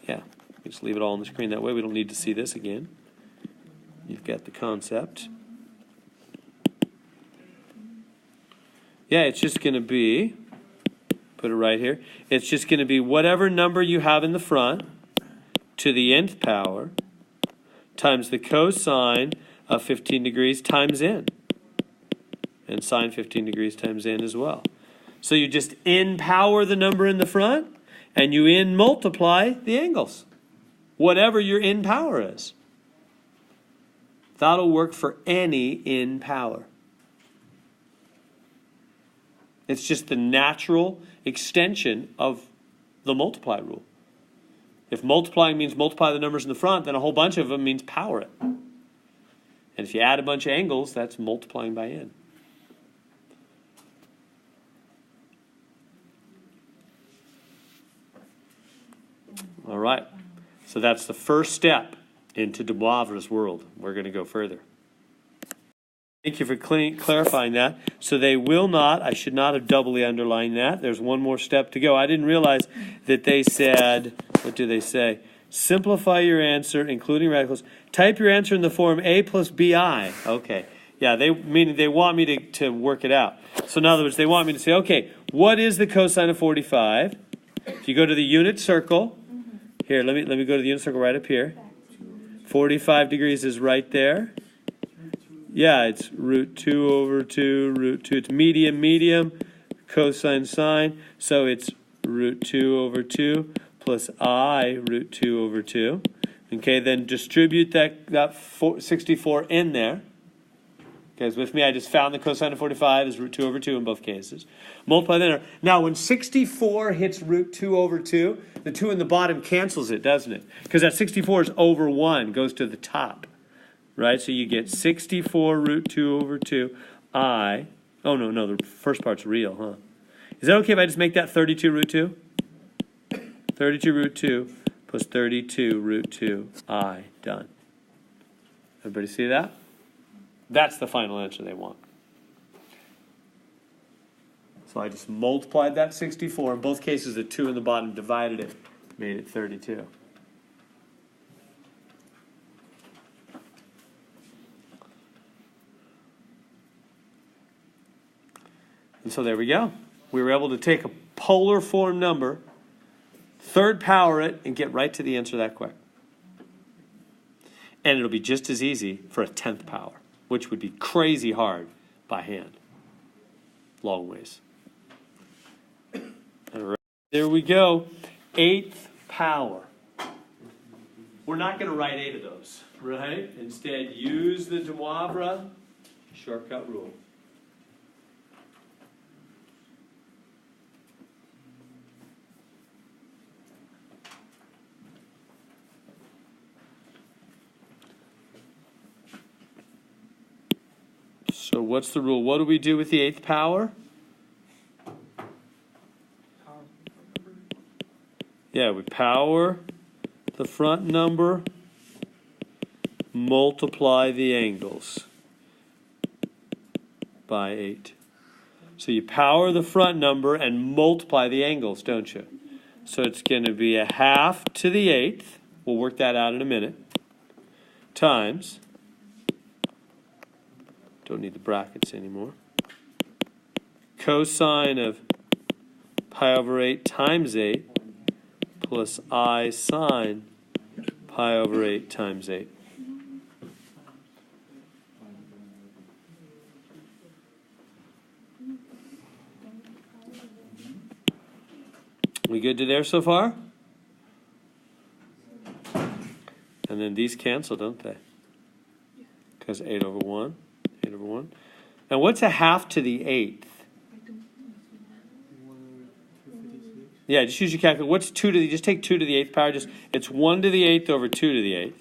Yeah, just leave it all on the screen. That way we don't need to see this again. You've got the concept. Yeah, it's just going to be, put it right here, it's just going to be whatever number you have in the front to the nth power times the cosine of 15 degrees times n. And sine 15 degrees times n as well. So you just n power the number in the front, and you n multiply the angles. Whatever your n power is. That'll work for any n power. It's just the natural extension of the multiply rule. If multiplying means multiply the numbers in the front, then a whole bunch of them means power it. And if you add a bunch of angles, that's multiplying by n. All right. So that's the first step into de Moivre's world. We're going to go further. Thank you for clarifying that. So they will not, I should not have doubly underlined that. There's one more step to go. I didn't realize that they said, what do they say? Simplify your answer, including radicals. Type your answer in the form a plus bi. Okay. Yeah, meaning they want me to work it out. So in other words, they want me to say, okay, what is the cosine of 45? If you go to the unit circle, here, let me go to the unit circle right up here. 45 degrees is right there. Yeah, it's root 2 over 2, root 2. It's medium, cosine, sine. So it's root 2 over 2 plus I root 2 over 2. Okay, then distribute that 64 in there. Okay, so with me, I just found the cosine of 45 is root 2 over 2 in both cases. Multiply that. Now, when 64 hits root 2 over 2, the 2 in the bottom cancels it, doesn't it? Because that 64 is over 1, goes to the top. Right? So you get 64 root 2 over 2 I. Oh, no, the first part's real, huh? Is that okay if I just make that 32 root 2? 32 root 2 plus 32 root 2 I. Done. Everybody see that? That's the final answer they want. So I just multiplied that 64. In both cases, the 2 in the bottom divided it, made it 32. And so there we go. We were able to take a polar form number, third power it, and get right to the answer that quick. And it'll be just as easy for a 10th power, which would be crazy hard by hand. Long ways. All right. There we go. 8th power. We're not going to write 8 of those, right? Instead, use the de Moivre shortcut rule. So what's the rule? What do we do with the 8th power? Yeah, we power the front number, multiply the angles by 8. So you power the front number and multiply the angles, don't you? So it's going to be a half to the 8th. We'll work that out in a minute. Times, don't need the brackets anymore, cosine of pi over 8 times 8 plus I sine pi over 8 times 8. We good to there so far? And then these cancel, don't they? Because 8 over 1. 8 over 1. And what's a half to the 8th? Yeah, just use your calculator. What's 2 to the, just take 2 to the 8th power. It's 1 to the 8th over 2 to the 8th.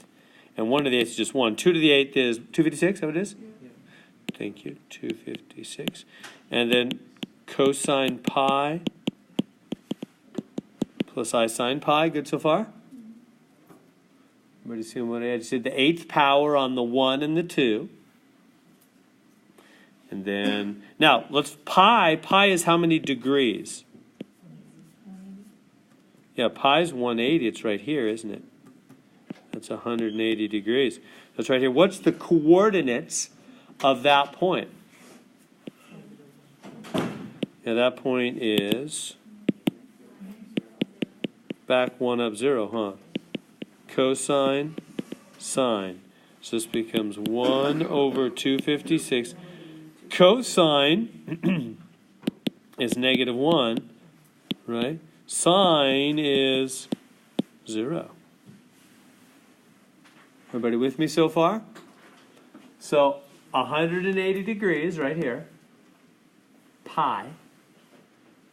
And 1 to the 8th is just 1. 2 to the 8th is 256, is that what it is? Yeah. Thank you, 256. And then cosine pi plus I sine pi. Good so far? Everybody see what I just did? The 8th power on the 1 and the 2. And then, now, let's, pi is how many degrees? Yeah, pi is 180. It's right here, isn't it? That's 180 degrees. That's right here. What's the coordinates of that point? Yeah, that point is back 1 up 0, huh? Cosine, sine. So this becomes 1 over 256. Cosine is negative 1, right? Sine is 0. Everybody with me so far? So 180 degrees right here. Pi.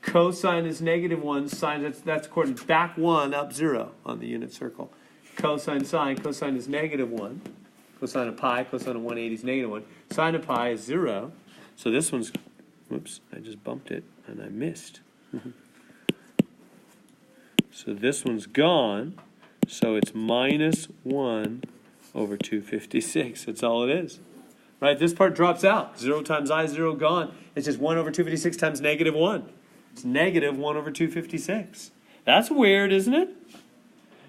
Cosine is negative 1. Sine, that's coordinate back 1 up 0 on the unit circle. Cosine, sine. Cosine is negative 1. Cosine of pi, cosine of 180 is negative 1. Sine of pi is 0. So this one's, whoops, I just bumped it and I missed. So this one's gone. So it's minus 1 over 256. That's all it is. Right? This part drops out. 0 times I, 0 gone. It's just 1 over 256 times negative 1. It's negative 1 over 256. That's weird, isn't it?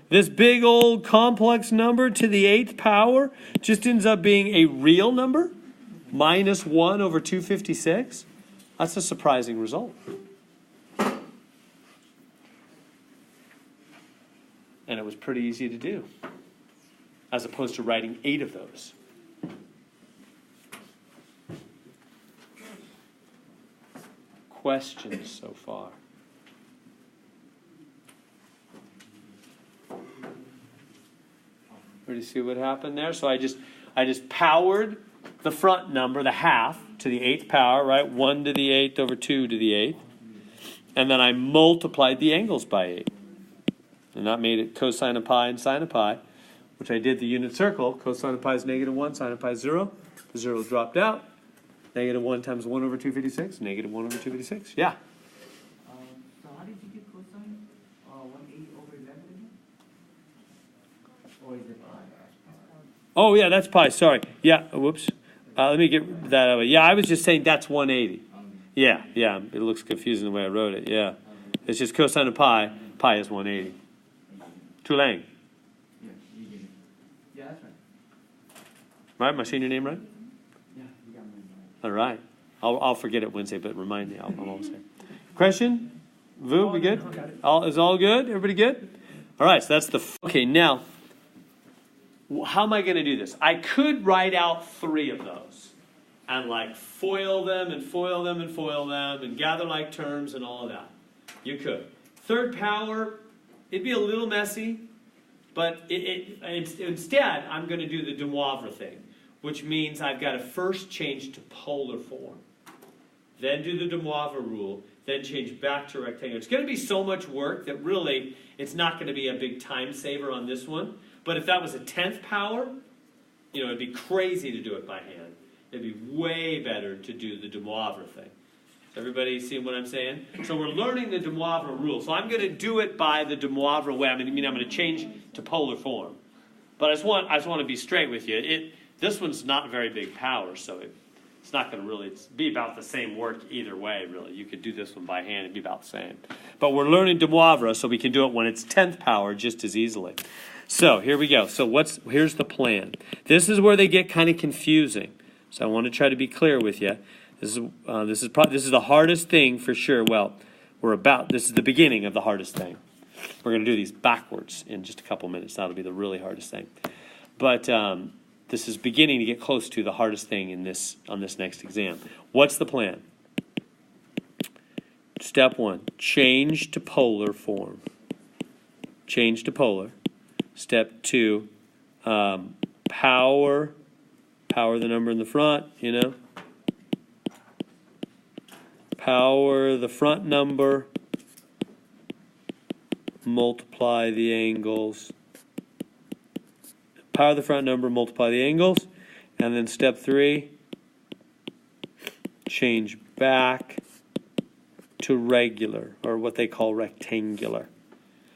This big old complex number to the 8th power just ends up being a real number? Minus 1 over 256? That's a surprising result. And it was pretty easy to do, as opposed to writing 8 of those. Questions so far? Ready to see what happened there? So I just powered the front number, the half, to the 8th power, right? 1 to the 8th over 2 to the 8th. And then I multiplied the angles by 8. And that made it cosine of pi and sine of pi, which I did the unit circle. Cosine of pi is negative 1, sine of pi is 0. The 0 dropped out. Negative 1 times 1 over 256, negative 1 over 256. Yeah? So how did you get cosine 180 over 11 again? Or is it pi? Oh, yeah, that's pi. Sorry. Yeah, whoops. Let me get that out of it. Yeah, I was just saying that's 180. Yeah. It looks confusing the way I wrote it. Yeah. It's just cosine of pi. Pi is 180. Tulang. Yeah, you did it. Yeah, that's right. Right? Am I saying your name right? Yeah, you got mine right. All right. I'll forget it Wednesday, but remind me. I'm almost there. Question? Vu, we good? Is all good? Everybody good? All right, so that's the... Okay, now, how am I going to do this? I could write out 3 of those and like foil them and foil them and foil them and gather like terms and all of that. You could. 3rd power, it'd be a little messy, but instead, I'm going to do the de Moivre thing, which means I've got to first change to polar form, then do the de Moivre rule, then change back to rectangular. It's going to be so much work that really it's not going to be a big time saver on this one. But if that was a 10th power, it'd be crazy to do it by hand. It'd be way better to do the de Moivre thing. Everybody see what I'm saying? So we're learning the de Moivre rule. So I'm going to do it by the de Moivre way. I'm going to change to polar form. But I just want to be straight with you. This one's not very big power, so it's not going to really be about the same work either way, really. You could do this one by hand. It'd be about the same. But we're learning de Moivre, so we can do it when it's 10th power just as easily. So here we go. So here's the plan. This is where they get kind of confusing. So I want to try to be clear with you. This is the hardest thing for sure. Well, this is the beginning of the hardest thing. We're going to do these backwards in just a couple minutes. That'll be the really hardest thing. But this is beginning to get close to the hardest thing on this next exam. What's the plan? Step 1, change to polar form. Change to polar. Step 2, power the number in the front, Power the front number, multiply the angles, Power the front number, multiply the angles. And then step 3, change back to regular, or what they call rectangular.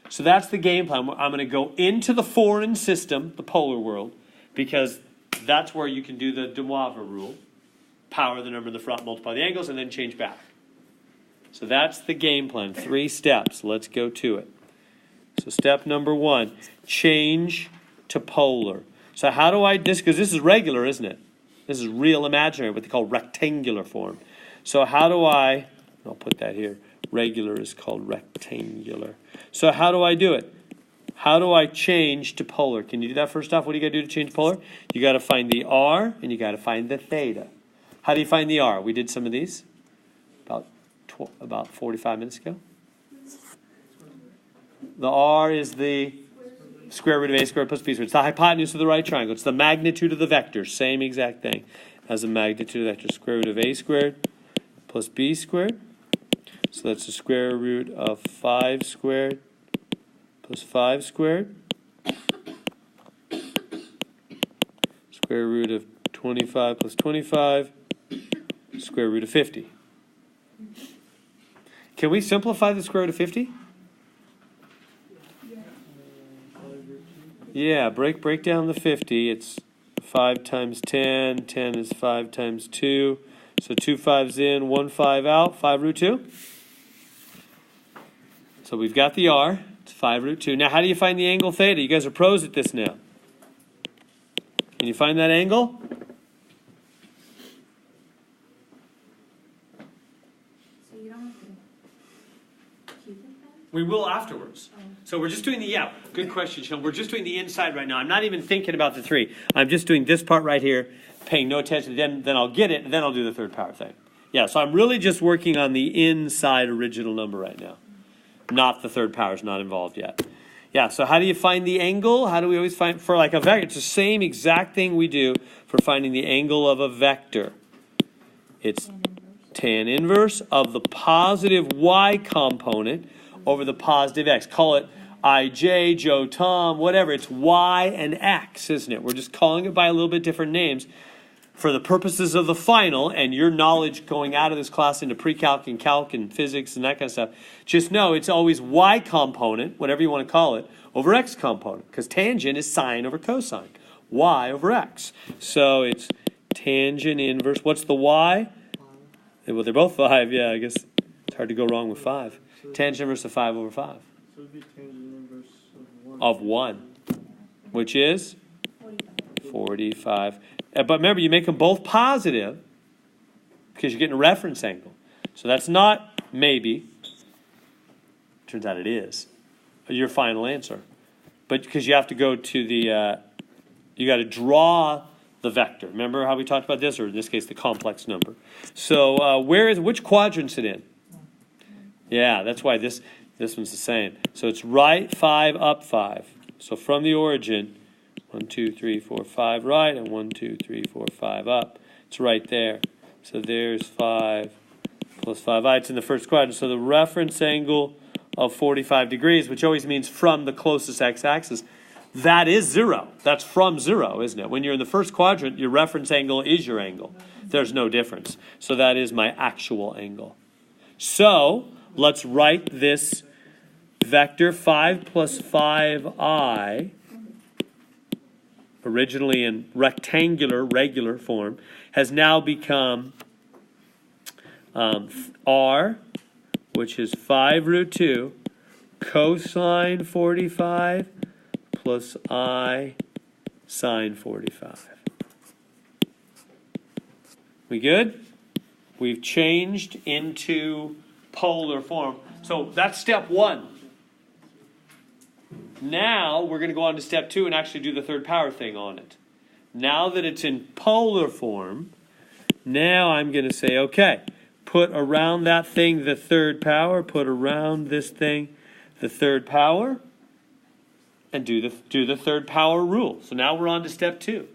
So that's the game plan. I'm going to go into the foreign system, the polar world, because that's where you can do the de Moivre rule. Power the number in the front, multiply the angles, and then change back. So that's the game plan. 3 steps. Let's go to it. So step number 1, change to polar. So how do I, because this is regular, isn't it? This is real imaginary, what they call rectangular form. So how do I'll put that here. Regular is called rectangular. So how do I do it? How do I change to polar? Can you do that first off? What do you got to do to change to polar? You got to find the r and you got to find the theta. How do you find the r? We did some of these about 45 minutes ago. The r is the square root of a squared plus b squared. It's the hypotenuse of the right triangle. It's the magnitude of the vector. Same exact thing as the magnitude of the vector. Square root of a squared plus b squared. So that's the square root of 5 squared plus 5 squared. Square root of 25 plus 25. Square root of 50. Can we simplify the square root of 50? Yeah, break down the 50. It's 5 times 10. 10 is 5 times 2. So 2 5s in, 1 5 out. 5 root 2. So we've got the r. It's 5 root 2. Now how do you find the angle theta? You guys are pros at this now. Can you find that angle? So you don't have to keep it then? We will afterwards. So we're just doing good question, Sean. We're just doing the inside right now. I'm not even thinking about the 3. I'm just doing this part right here, paying no attention. Then I'll get it, and then I'll do the third power thing. Yeah, so I'm really just working on the inside original number right now. Not the third power is not involved yet. Yeah, so how do you find the angle? How do we always find, for like a vector, it's the same exact thing we do for finding the angle of a vector. It's tan inverse of the positive y component over the positive x. Call it IJ, Joe, Tom, whatever. It's y and x, isn't it? We're just calling it by a little bit different names for the purposes of the final and your knowledge going out of this class into pre-calc and calc and physics and that kind of stuff. Just know it's always y component, whatever you want to call it, over x component, because tangent is sine over cosine, y over x. So it's tangent inverse. What's the y? Well, they're both 5. Yeah, I guess it's hard to go wrong with 5. Tangent inverse of 5 over 5. So it would be tangent inverse Of 1, which is 45. But remember, you make them both positive because you're getting a reference angle. So that's not maybe. Turns out it is your final answer. But because you have to go to the, you got to draw the vector. Remember how we talked about this, or in this case, the complex number. So which quadrant's it in? Yeah, that's why this one's the same. So it's right 5, up 5. So from the origin, 1, 2, 3, 4, 5 right, and 1, 2, 3, 4, 5 up. It's right there. So there's 5 plus 5i. It's in the first quadrant. So the reference angle of 45 degrees, which always means from the closest x-axis, that is 0. That's from 0, isn't it? When you're in the first quadrant, your reference angle is your angle. There's no difference. So that is my actual angle. So let's write this vector 5 plus 5i, originally in rectangular, regular form, has now become r, which is 5 root 2, cosine 45 plus I sine 45. We good? We've changed into polar form. So that's step 1. Now we're going to go on to step 2 and actually do the third power thing on it. Now that it's in polar form, now I'm going to say, okay, put around that thing the third power, put around this thing the third power, and do the third power rule. So now we're on to step 2.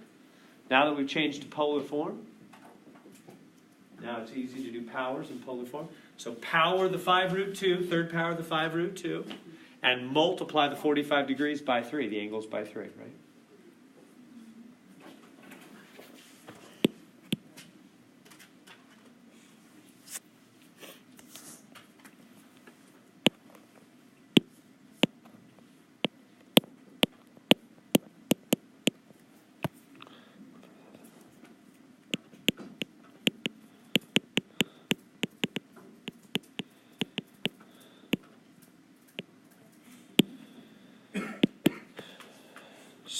Now that we've changed to polar form, now it's easy to do powers in polar form. So power the 5 root 2, third power the 5 root 2, and multiply the 45 degrees by 3. The angle's by 3, right?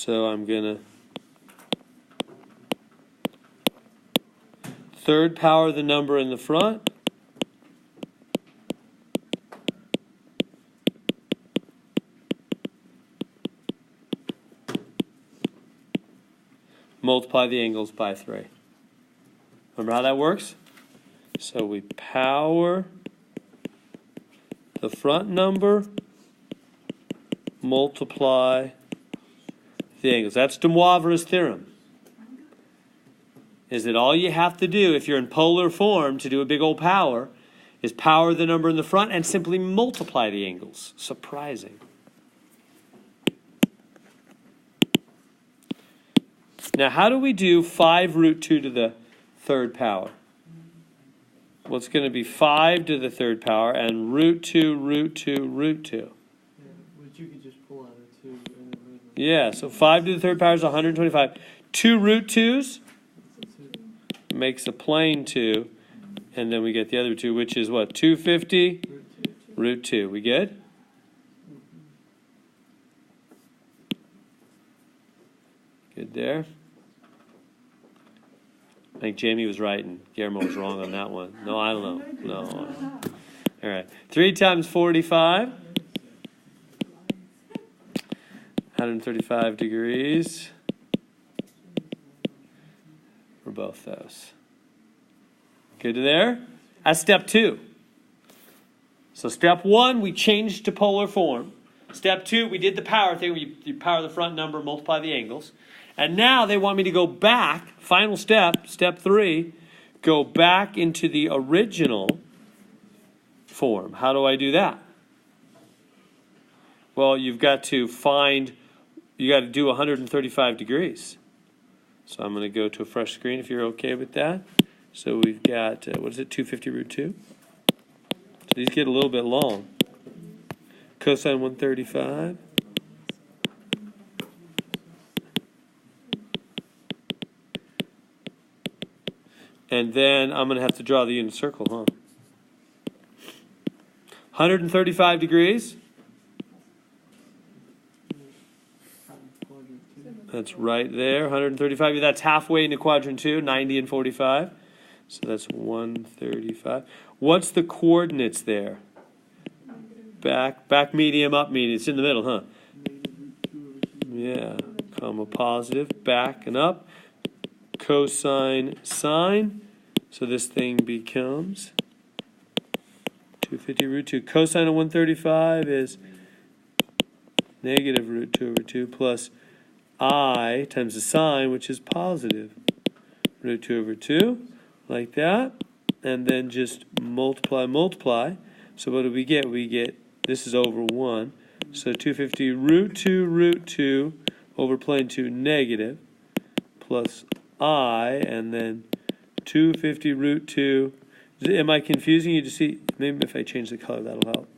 So I'm going to third power the number in the front. Multiply the angles by 3. Remember how that works? So we power the front number, multiply the angles. That's de Moivre's theorem. Is that all you have to do if you're in polar form to do a big old power is power the number in the front and simply multiply the angles. Surprising. Now, how do we do 5 root 2 to the third power? Well, it's going to be 5 to the third power and root 2, root 2, root 2. Yeah, which you could just pull out of 2 and then leave them. Yeah, so 5 to the third power is 125. 2 root 2s makes a plane 2. And then we get the other 2, which is what? 250 root 2. We good? Good there. I think Jamie was right and Guillermo was wrong on that one. No, I don't know. No. All right. 3 times 45. 135 degrees for both those. Good to there? That's step 2. So step 1, we changed to polar form. Step 2, we did the power thing. You power the front number, multiply the angles. And now they want me to go back, final step, step 3, go back into the original form. How do I do that? Well, you've got to do 135 degrees. So I'm going to go to a fresh screen if you're okay with that. So we've got, 250 root 2? So these get a little bit long. Cosine 135. And then I'm going to have to draw the unit circle, huh? 135 degrees. That's right there, 135. That's halfway into quadrant 2, 90 and 45. So that's 135. What's the coordinates there? Back medium, up medium. It's in the middle, huh? Yeah, comma positive, back and up. Cosine sine. So this thing becomes 250 root 2. Cosine of 135 is negative root 2 over 2 plus I times the sine, which is positive root 2 over 2, like that. And then just multiply. So what do we get? We get, this is over 1. So 250 root 2 over plane 2 negative plus I, and then 250 root 2. Am I confusing you to see? Maybe if I change the color, that'll help.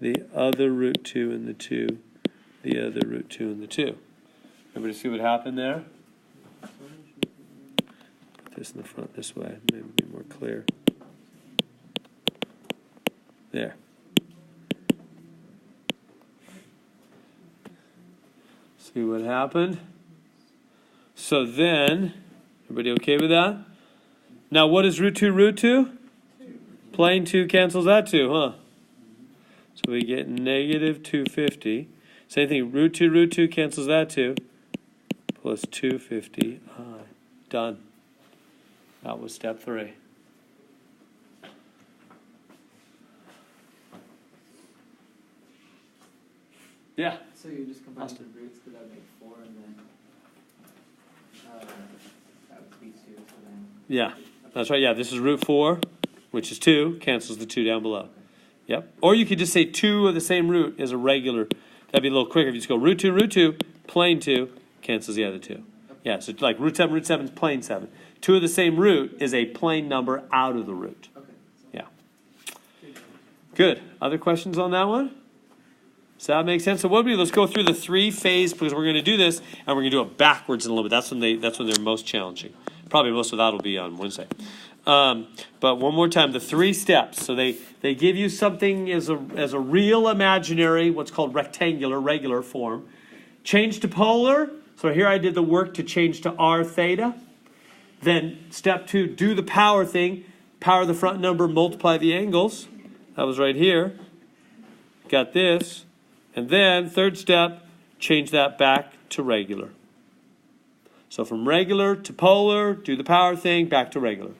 The other root 2 and the 2. The other root 2 and the 2. Everybody see what happened there? Put this in the front this way. Maybe be more clear. There. See what happened? So then, everybody okay with that? Now what is root 2? Plane 2 cancels that 2, huh? So we get negative 250. Same thing, root 2 cancels that 2. Plus 250i. Done. That was step 3. Yeah. So you just combine the roots, because that would make 4, and then that would be 2. So then. Yeah, that's right. Yeah, this is root 4, which is 2, cancels the 2 down below. Yep. Or you could just say 2 of the same root is a regular. That'd be a little quicker if you just go root 2, plane 2, cancels the other 2. Yeah, so like root 7 is plane 7. 2 of the same root is a plane number out of the root. Okay. Yeah. Good. Other questions on that one? Does that make sense? So what we do, let's go through the 3-phase, because we're going to do this, and we're going to do it backwards in a little bit. That's when they're most challenging. Probably most of that will be on Wednesday. But one more time, the 3 steps. So they give you something as a real imaginary, what's called regular form. Change to polar. So here I did the work to change to r theta. Then step 2, do the power thing. Power the front number, multiply the angles. That was right here. Got this. And then third step, change that back to regular. So from regular to polar, do the power thing, back to regular.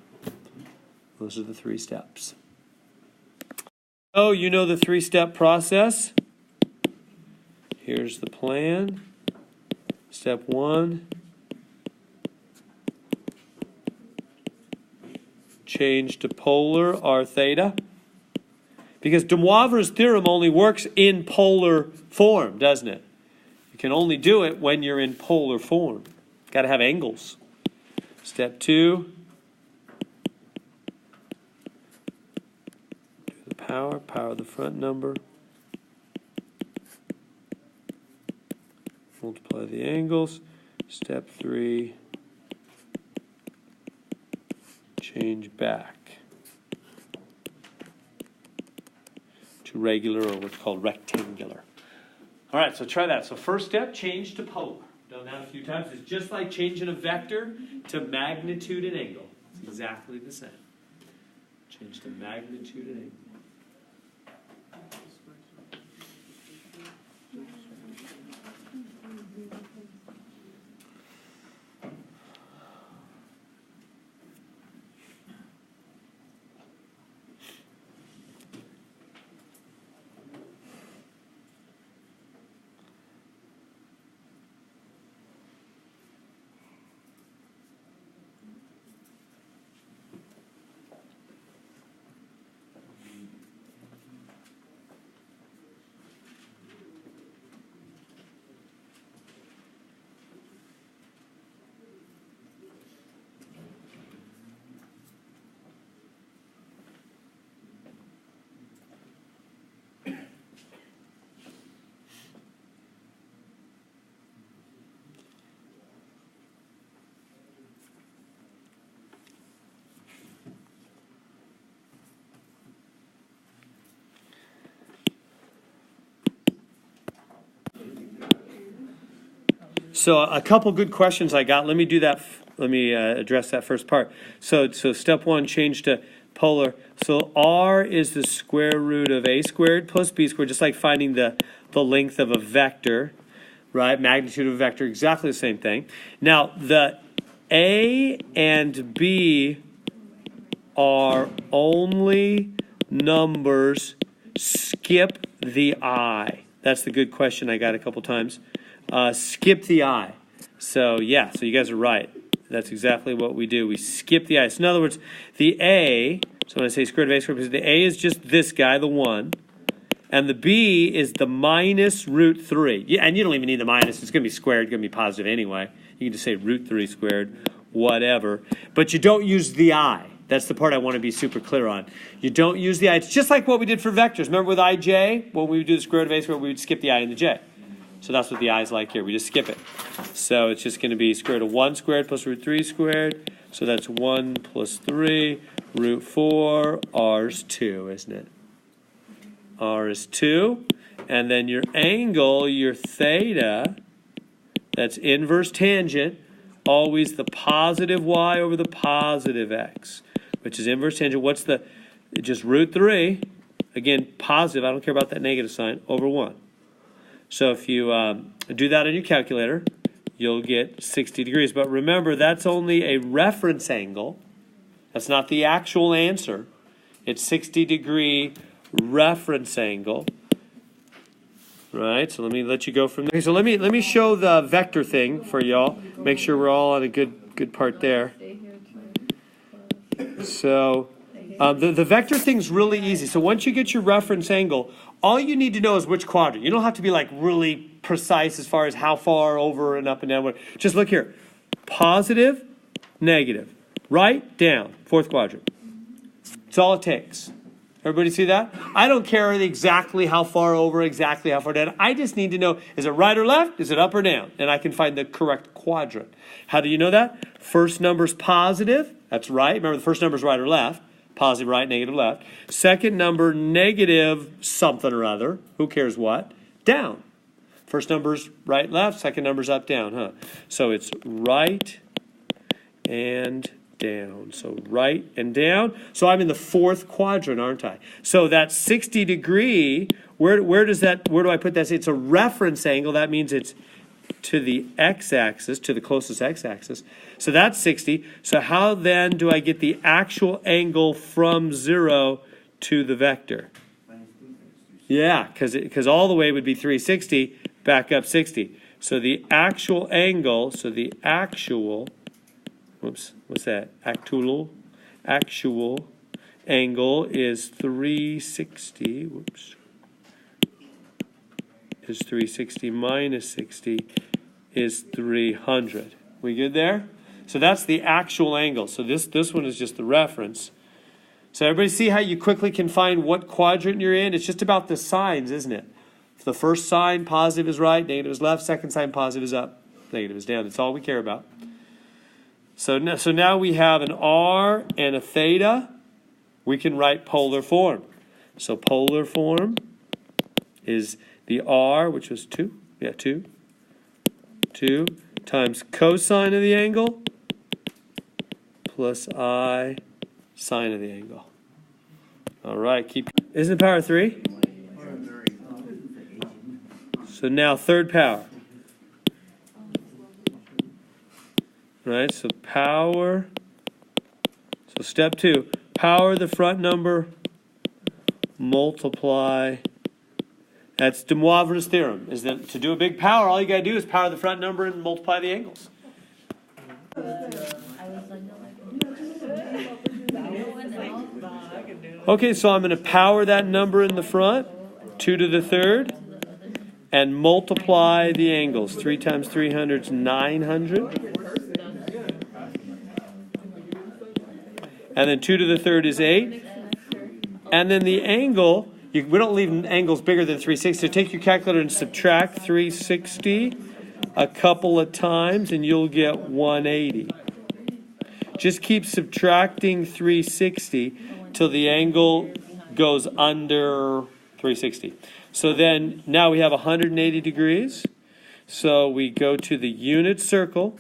Those are the 3 steps. Oh, you know the 3-step process. Here's the plan. Step 1. Change to polar r theta. Because de Moivre's theorem only works in polar form, doesn't it? You can only do it when you're in polar form. Got to have angles. Step 2. Do the power the front number. Multiply the angles. Step 3. Change back to regular, or what's called rectangular. All right, so try that. So first step, change to polar. Done that a few times. It's just like changing a vector to magnitude and angle. It's exactly the same. Change to magnitude and angle. So a couple good questions I got. Let me do that. Let me address that first part. So step 1, change to polar. So r is the square root of a squared plus b squared, just like finding the length of a vector, right? Magnitude of a vector, exactly the same thing. Now, the a and b are only numbers. Skip the I. That's the good question I got a couple times. Skip the I. So yeah, so you guys are right. That's exactly what we do. We skip the I. So in other words, the A, so when I say square root of A squared, because the A is just this guy, the 1. And the B is the minus root 3. Yeah, and you don't even need the minus. It's going to be squared. It's going to be positive anyway. You can just say root 3 squared, whatever. But you don't use the I. That's the part I want to be super clear on. You don't use the I. It's just like what we did for vectors. Remember with ij, when we would do the square root of A squared, we would skip the I and the j. So that's what the I is like here. We just skip it. So it's just going to be square root of 1 squared plus root 3 squared. So that's 1 plus 3, root 4, r's 2, isn't it? R is 2. And then your angle, your theta, that's inverse tangent, always the positive y over the positive x, which is inverse tangent. What's the, just root 3, again, positive, I don't care about that negative sign, over 1. So if you do that on your calculator, you'll get 60 degrees. But remember, that's only a reference angle. That's not the actual answer. It's 60-degree reference angle. Right, so let me let you go from there. Okay, so let me show the vector thing for y'all. Make sure we're all on a good part there. So the vector thing's really easy. So once you get your reference angle, all you need to know is which quadrant. You don't have to be like really precise as far as how far over and up and down. Just look here. Positive, negative. Right, down. Fourth quadrant. That's all it takes. Everybody see that? I don't care exactly how far over, exactly how far down. I just need to know, is it right or left? Is it up or down? And I can find the correct quadrant. How do you know that? First number's positive. That's right. Remember, the first number's right or left. Positive right, negative left. Second number, negative something or other. Who cares what? Down. First number's right, left. Second number's up, down, huh? So it's right and down. So right and down. So I'm in the fourth quadrant, aren't I? So that 60 degree, where do I put that? It's a reference angle. That means it's to the x-axis, to the closest x-axis. So that's 60. So how then do I get the actual angle from 0 to the vector? Yeah, because all the way would be 360, back up 60. So the actual angle, whoops, what's that? Actual angle is 360, whoops, is 360 minus 60 is 300. We good there? So that's the actual angle. So this one is just the reference. So everybody see how you quickly can find what quadrant you're in? It's just about the signs, isn't it? If the first sign, positive is right, negative is left. Second sign, positive is up, negative is down. That's all we care about. So now we have an r and a theta. We can write polar form. So polar form is the r, which was 2. Yeah, 2. 2 times cosine of the angle plus I sine of the angle. All right, isn't it power 3? So now third power. Right, so power, so step 2, power the front number, multiply, that's de Moivre's theorem, is that to do a big power, all you got to do is power the front number and multiply the angles. Okay, so I'm going to power that number in the front, 2 to the third, and multiply the angles. 3 times 300 is 900. And then 2 to the third is 8. And then the angle, we don't leave angles bigger than 360. So take your calculator and subtract 360 a couple of times, and you'll get 180. Just keep subtracting 360 till the angle goes under 360. So then now we have 180 degrees. So we go to the unit circle.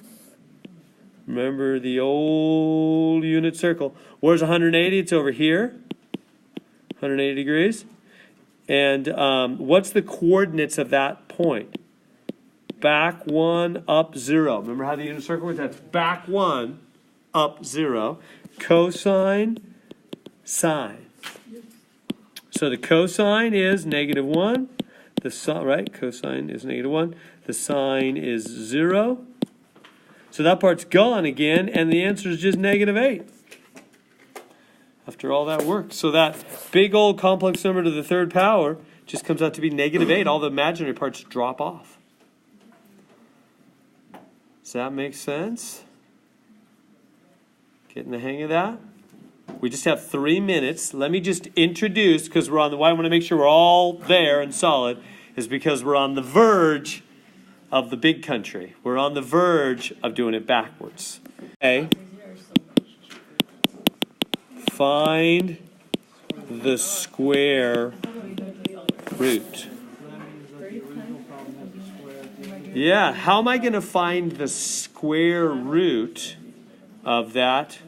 Remember the old unit circle. Where's 180? It's over here. 180 degrees. And what's the coordinates of that point? Back 1, up 0. Remember how the unit circle works? That's back 1, up 0. Cosine, sine. So the cosine is -1. The sine, right? Cosine is -1. The sine is 0. So that part's gone again, and the answer is just -8. After all that work. So that big old complex number to the third power just comes out to be -8. All the imaginary parts drop off. Does that make sense? Getting the hang of that? We just have 3 minutes. Let me just introduce, because we're on the, why I want to make sure we're all there and solid, is because we're on the verge of the big country. We're on the verge of doing it backwards. Okay. Find the square root. Yeah, how am I going to find the square root of that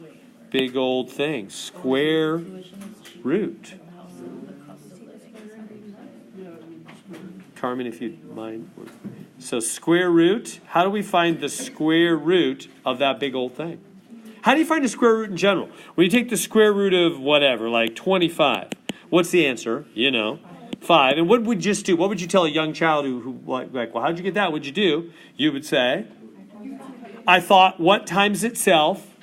big old thing? Square root. Carmen, if you'd mind. So square root, how do we find the square root of that big old thing? How do you find a square root in general? When you take the square root of whatever, like 25, what's the answer? You know, 5. And what would you just do? What would you tell a young child who like, well, how'd you get that? What'd you do? You would say, I thought what times itself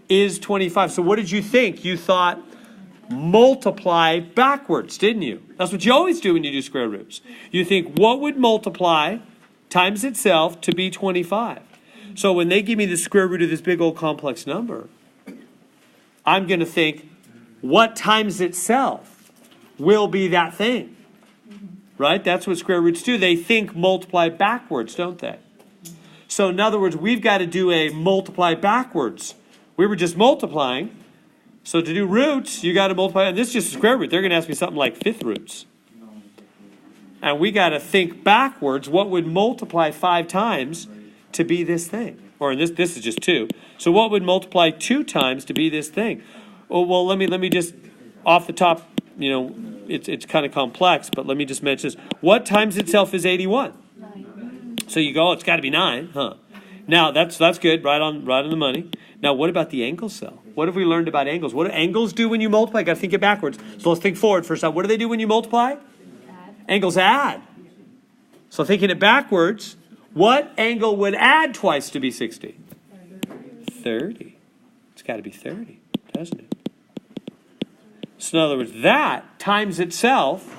is 25. So what did you think? You thought multiply backwards, didn't you? That's what you always do when you do square roots. You think what would multiply times itself to be 25? So when they give me the square root of this big old complex number, I'm going to think what times itself will be that thing. Right? That's what square roots do. They think multiply backwards, don't they? So in other words, we've got to do a multiply backwards. We were just multiplying. So to do roots, you got to multiply. And this is just a square root. They're going to ask me something like fifth roots. And we got to think backwards. What would multiply 5 times to be this thing? Or this is just 2. So what would multiply 2 times to be this thing? Oh, well, let me just, off the top, you know, it's kind of complex, but let me just mention this. What times itself is 81? 9. So you go, oh, it's got to be 9, huh? Now, that's good, right on the money. Now, what about the angle cell? What have we learned about angles? What do angles do when you multiply? Got to think it backwards. So let's think forward first. What do they do when you multiply? Add. Angles add. So thinking it backwards, what angle would add twice to be 60? 30. It's got to be 30, doesn't it? So in other words, that times itself,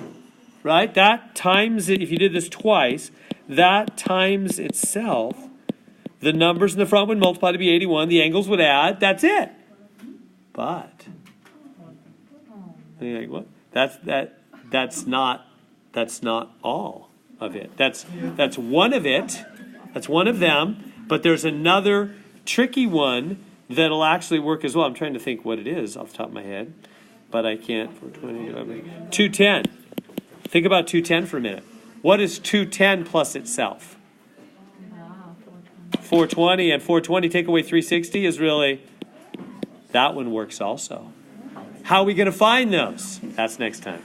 right? That times it, if you did this twice, that times itself, the numbers in the front would multiply to be 81, the angles would add, that's it. But, you're like, what? That's not all of it. That's one of it. That's one of them. But there's another tricky one that'll actually work as well. I'm trying to think what it is off the top of my head, but I can't. 210. Think about 210 for a minute. What is 210 plus itself? 420, and 420 take away 360 is really, that one works also. How are we going to find those? That's next time.